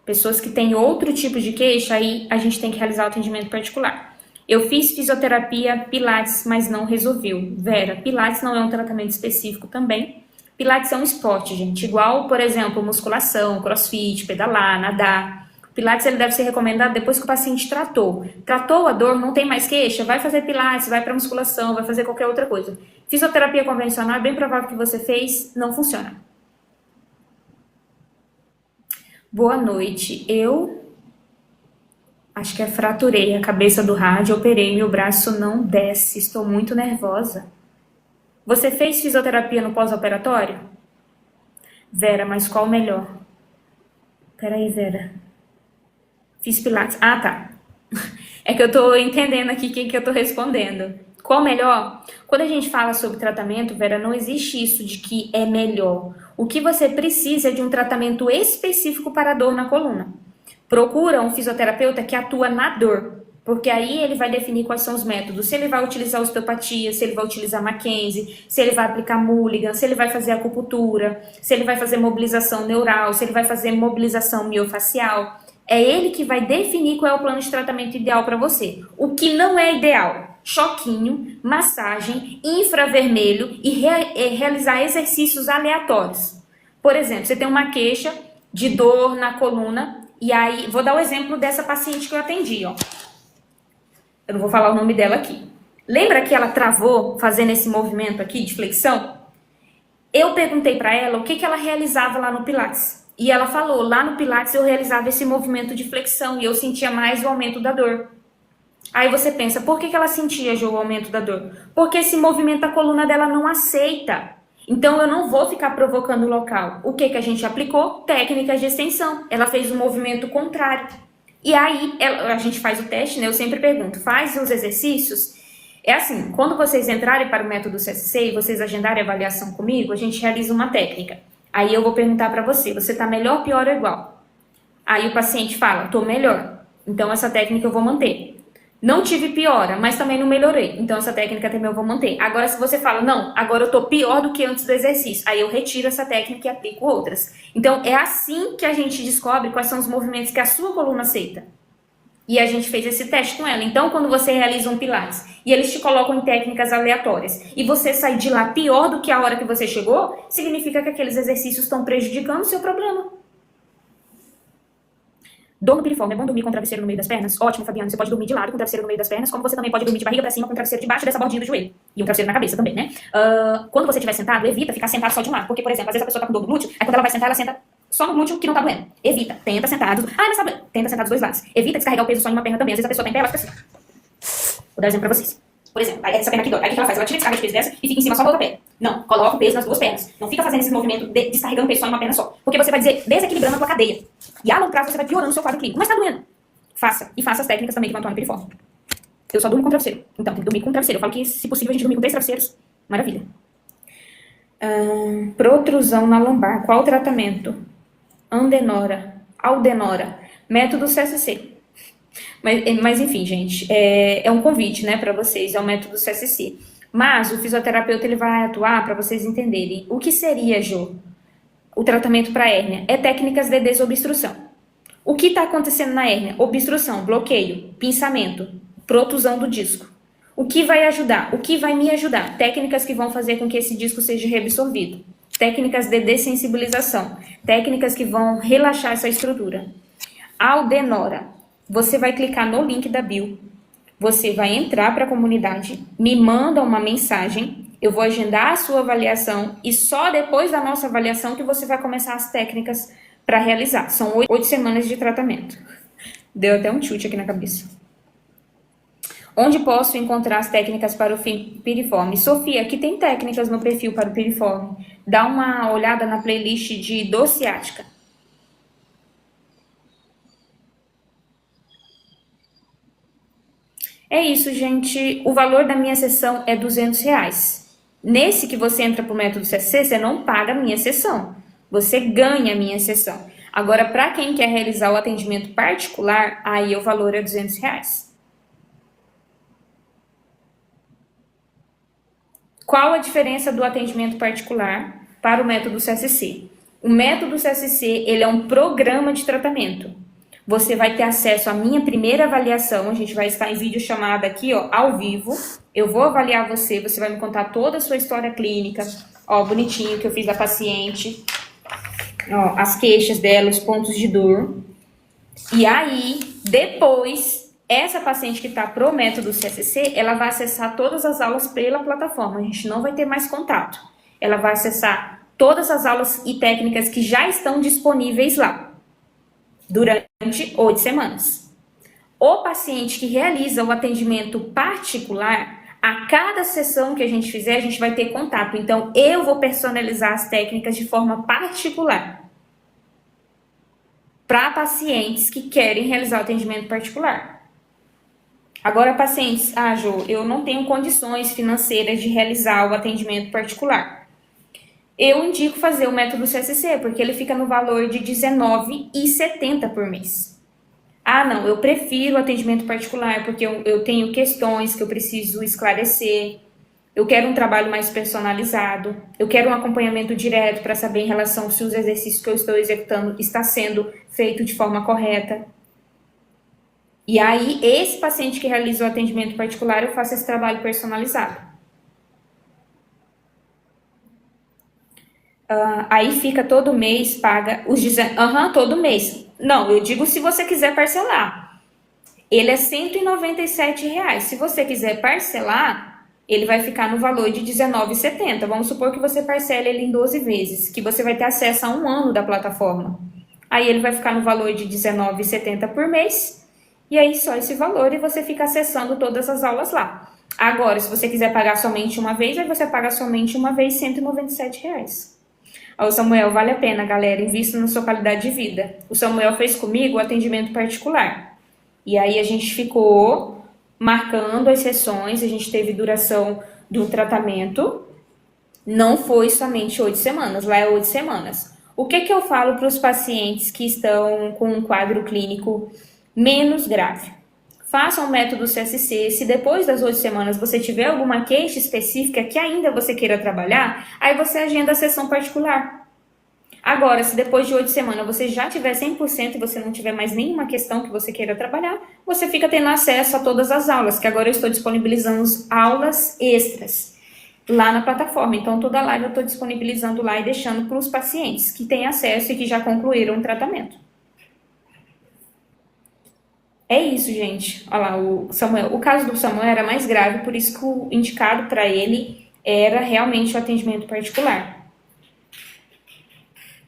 Pessoas que têm outro tipo de queixa, aí a gente tem que realizar o atendimento particular. Eu fiz fisioterapia, pilates, mas não resolveu. Vera, pilates não é um tratamento específico também. Pilates é um esporte, gente. Igual, por exemplo, musculação, crossfit, pedalar, nadar. Pilates ele deve ser recomendado depois que o paciente tratou. Tratou a dor, não tem mais queixa, vai fazer pilates, vai para musculação, vai fazer qualquer outra coisa. Fisioterapia convencional, é bem provável que você fez, não funciona. Boa noite. Eu acho que fraturei a cabeça do rádio, operei, meu braço não desce, estou muito nervosa. Você fez fisioterapia no pós-operatório? Vera, mas qual melhor? Peraí, Vera. Fiz pilates. Ah, tá. É que eu tô entendendo aqui o que eu tô respondendo. Qual melhor? Quando a gente fala sobre tratamento, Vera, não existe isso de que é melhor. O que você precisa é de um tratamento específico para a dor na coluna. Procura um fisioterapeuta que atua na dor, porque aí ele vai definir quais são os métodos. Se ele vai utilizar osteopatia, se ele vai utilizar Mackenzie, se ele vai aplicar Mulligan, se ele vai fazer acupuntura, se ele vai fazer mobilização neural, se ele vai fazer mobilização miofacial. É ele que vai definir qual é o plano de tratamento ideal para você. O que não é ideal? Choquinho, massagem, infravermelho e realizar exercícios aleatórios. Por exemplo, você tem uma queixa de dor na coluna, e aí, vou dar o exemplo dessa paciente que eu atendi, ó. Eu não vou falar o nome dela aqui. Lembra que ela travou fazendo esse movimento aqui de flexão? Eu perguntei para ela o que ela realizava lá no Pilates. E ela falou, lá no Pilates eu realizava esse movimento de flexão e eu sentia mais o aumento da dor. Aí você pensa, por que ela sentia, Jô, o aumento da dor? Porque esse movimento a coluna dela não aceita. Então eu não vou ficar provocando o local. O que a gente aplicou? Técnicas de extensão. Ela fez um movimento contrário. E aí a gente faz o teste, né? Eu sempre pergunto, faz os exercícios? É assim, quando vocês entrarem para o método CSC e vocês agendarem a avaliação comigo, a gente realiza uma técnica. Aí eu vou perguntar para você está melhor, pior ou igual? Aí o paciente fala, tô melhor. Então essa técnica eu vou manter. Não tive piora, mas também não melhorei. Então essa técnica também eu vou manter. Agora se você fala, não, agora eu tô pior do que antes do exercício. Aí eu retiro essa técnica e aplico outras. Então é assim que a gente descobre quais são os movimentos que a sua coluna aceita. E a gente fez esse teste com ela. Então quando você realiza um pilates e eles te colocam em técnicas aleatórias e você sai de lá pior do que a hora que você chegou, significa que aqueles exercícios estão prejudicando o seu problema. Dor no piriforme, é bom dormir com o travesseiro no meio das pernas? Ótimo, Fabiano, você pode dormir de lado com o travesseiro no meio das pernas, como você também pode dormir de barriga pra cima com o travesseiro debaixo dessa bordinha do joelho. E um travesseiro na cabeça também, né? Quando você estiver sentado, evita ficar sentado só de um lado. Porque, por exemplo, às vezes a pessoa tá com dor no glúteo, aí quando ela vai sentar, ela senta só no glúteo que não tá doendo. Evita, tenta sentado. Mas tá doendo. Tenta sentar dos dois lados. Evita descarregar o peso só em uma perna também. Às vezes a pessoa tá em pé, ela fica assim. Vou dar um exemplo pra vocês. Por exemplo, essa perna aqui dói. Aí o que ela faz? Ela tira a descarga de peso dessa e fica em cima só da outra perna. Não, coloca o peso nas duas pernas. Não fica fazendo esse movimento descarregando o peso só em uma perna só. Porque você vai desequilibrando a tua cadeia. E a longo prazo você vai piorando o seu quadro clínico. Mas tá doendo. Faça. E faça as técnicas também que vão atuar no piriforme. Eu só durmo com travesseiro. Então, tem que dormir com travesseiro. Eu falo que, se possível, a gente dormir com 3 travesseiros. Maravilha. Protrusão na lombar. Qual o tratamento? Aldenora. Método CSC. Mas enfim, gente, é um convite, né, para vocês, é o método CSC. Mas o fisioterapeuta ele vai atuar para vocês entenderem o que seria, Jô, o tratamento para hérnia. É técnicas de desobstrução. O que está acontecendo na hérnia? Obstrução, bloqueio, pinçamento, protusão do disco. O que vai ajudar? O que vai me ajudar? Técnicas que vão fazer com que esse disco seja reabsorvido. Técnicas de dessensibilização. Técnicas que vão relaxar essa estrutura. Aldenora. Você vai clicar no link da bio, você vai entrar para a comunidade, me manda uma mensagem, eu vou agendar a sua avaliação e só depois da nossa avaliação que você vai começar as técnicas para realizar. São 8 semanas de tratamento. Deu até um chute aqui na cabeça. Onde posso encontrar as técnicas para o piriforme? Sofia, aqui tem técnicas no perfil para o piriforme. Dá uma olhada na playlist de dor ciática. É isso, gente. O valor da minha sessão é R$200. Nesse que você entra para o método CSC, você não paga a minha sessão. Você ganha a minha sessão. Agora, para quem quer realizar o atendimento particular, aí o valor é R$200. Qual a diferença do atendimento particular para o método CSC. O método CSC, ele é um programa de tratamento. Você vai ter acesso à minha primeira avaliação, a gente vai estar em videochamada aqui, ó, ao vivo. Eu vou avaliar você, você vai me contar toda a sua história clínica, ó, bonitinho que eu fiz da paciente, ó, as queixas dela, os pontos de dor. E aí, depois, essa paciente que está pro método CSC, ela vai acessar todas as aulas pela plataforma, a gente não vai ter mais contato. Ela vai acessar todas as aulas e técnicas que já estão disponíveis lá, durante 8 semanas. O paciente que realiza o atendimento particular, a cada sessão que a gente fizer, a gente vai ter contato. Então, eu vou personalizar as técnicas de forma particular para pacientes que querem realizar o atendimento particular. Agora, pacientes, Jô, eu não tenho condições financeiras de realizar o atendimento particular. Eu indico fazer o método CSC, porque ele fica no valor de R$19,70 por mês. Não, eu prefiro o atendimento particular, porque eu tenho questões que eu preciso esclarecer, eu quero um trabalho mais personalizado, eu quero um acompanhamento direto para saber em relação se os exercícios que eu estou executando está sendo feito de forma correta. E aí, esse paciente que realiza o atendimento particular, eu faço esse trabalho personalizado. Aí fica todo mês, paga os todo mês. Não, eu digo se você quiser parcelar. Ele é R$197. Se você quiser parcelar, ele vai ficar no valor de R$19,70. Vamos supor que você parcele ele em 12 vezes, que você vai ter acesso a 1 ano da plataforma. Aí ele vai ficar no valor de R$19,70 por mês, e aí só esse valor, e você fica acessando todas as aulas lá. Agora, se você quiser pagar somente uma vez, aí você paga somente uma vez R$197. O Samuel, vale a pena, galera, invista na sua qualidade de vida. O Samuel fez comigo o atendimento particular. E aí a gente ficou marcando as sessões, a gente teve duração do tratamento. Não foi somente 8 semanas, lá é 8 semanas. O que eu falo para os pacientes que estão com um quadro clínico menos grave? Façam o método CSC, se depois das 8 semanas você tiver alguma queixa específica que ainda você queira trabalhar, aí você agenda a sessão particular. Agora, se depois de 8 semanas você já tiver 100% e você não tiver mais nenhuma questão que você queira trabalhar, você fica tendo acesso a todas as aulas, que agora eu estou disponibilizando aulas extras lá na plataforma. Então, toda live eu estou disponibilizando lá e deixando para os pacientes que têm acesso e que já concluíram o tratamento. É isso, gente. Olha lá, o Samuel. O caso do Samuel era mais grave, por isso que o indicado para ele era realmente o atendimento particular.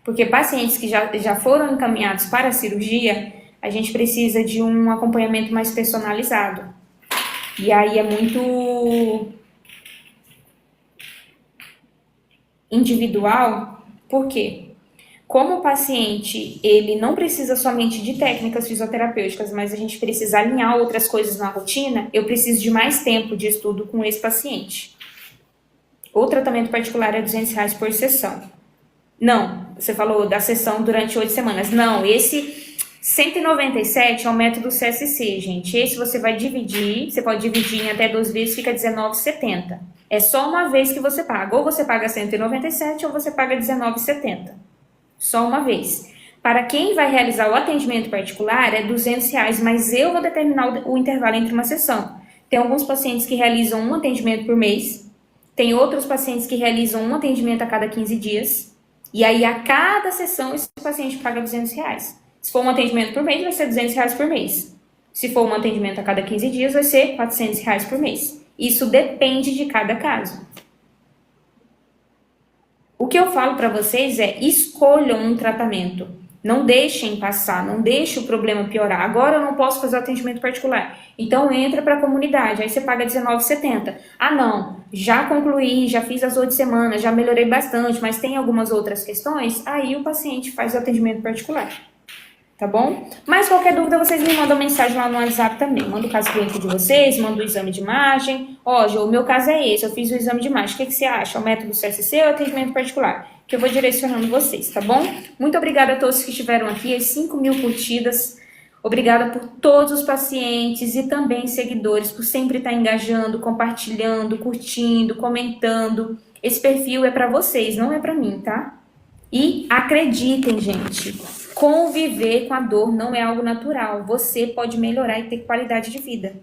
Porque pacientes que já foram encaminhados para a cirurgia, a gente precisa de um acompanhamento mais personalizado. E aí é muito individual. Por quê? Como o paciente, ele não precisa somente de técnicas fisioterapêuticas, mas a gente precisa alinhar outras coisas na rotina, eu preciso de mais tempo de estudo com esse paciente. O tratamento particular é R$200 por sessão. Não, você falou da sessão durante 8 semanas. Não, esse 197 é o método CSC, gente. Esse você vai dividir, você pode dividir em até 12 vezes, fica R$19,70. É só uma vez que você paga. Ou você paga 197 ou você paga R$19,70. Só uma vez. Para quem vai realizar o atendimento particular é R$200, mas eu vou determinar o intervalo entre uma sessão. Tem alguns pacientes que realizam um atendimento por mês, tem outros pacientes que realizam um atendimento a cada 15 dias, e aí a cada sessão esse paciente paga R$200. Se for um atendimento por mês, vai ser R$200 por mês. Se for um atendimento a cada 15 dias, vai ser R$400 por mês. Isso depende de cada caso. O que eu falo para vocês é, escolham um tratamento. Não deixem passar, não deixem o problema piorar. Agora eu não posso fazer o atendimento particular. Então entra para a comunidade, aí você paga R$19,70. Não, já concluí, já fiz as 8 semanas, já melhorei bastante, mas tem algumas outras questões, aí o paciente faz o atendimento particular. Tá bom? Mas qualquer dúvida, vocês me mandam mensagem lá no WhatsApp também. Manda o caso clínico de vocês, manda o exame de imagem. Jô, o meu caso é esse, eu fiz o exame de imagem. O que você acha? O método CSC ou atendimento particular? Que eu vou direcionando vocês, tá bom? Muito obrigada a todos que estiveram aqui, as 5.000 curtidas. Obrigada por todos os pacientes e também seguidores, por sempre estar engajando, compartilhando, curtindo, comentando. Esse perfil é para vocês, não é para mim, tá? E acreditem, gente, conviver com a dor não é algo natural. Você pode melhorar e ter qualidade de vida.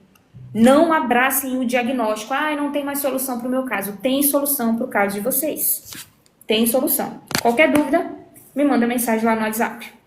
Não abracem o diagnóstico. Ah, não tem mais solução para o meu caso. Tem solução para o caso de vocês. Tem solução. Qualquer dúvida, me manda mensagem lá no WhatsApp.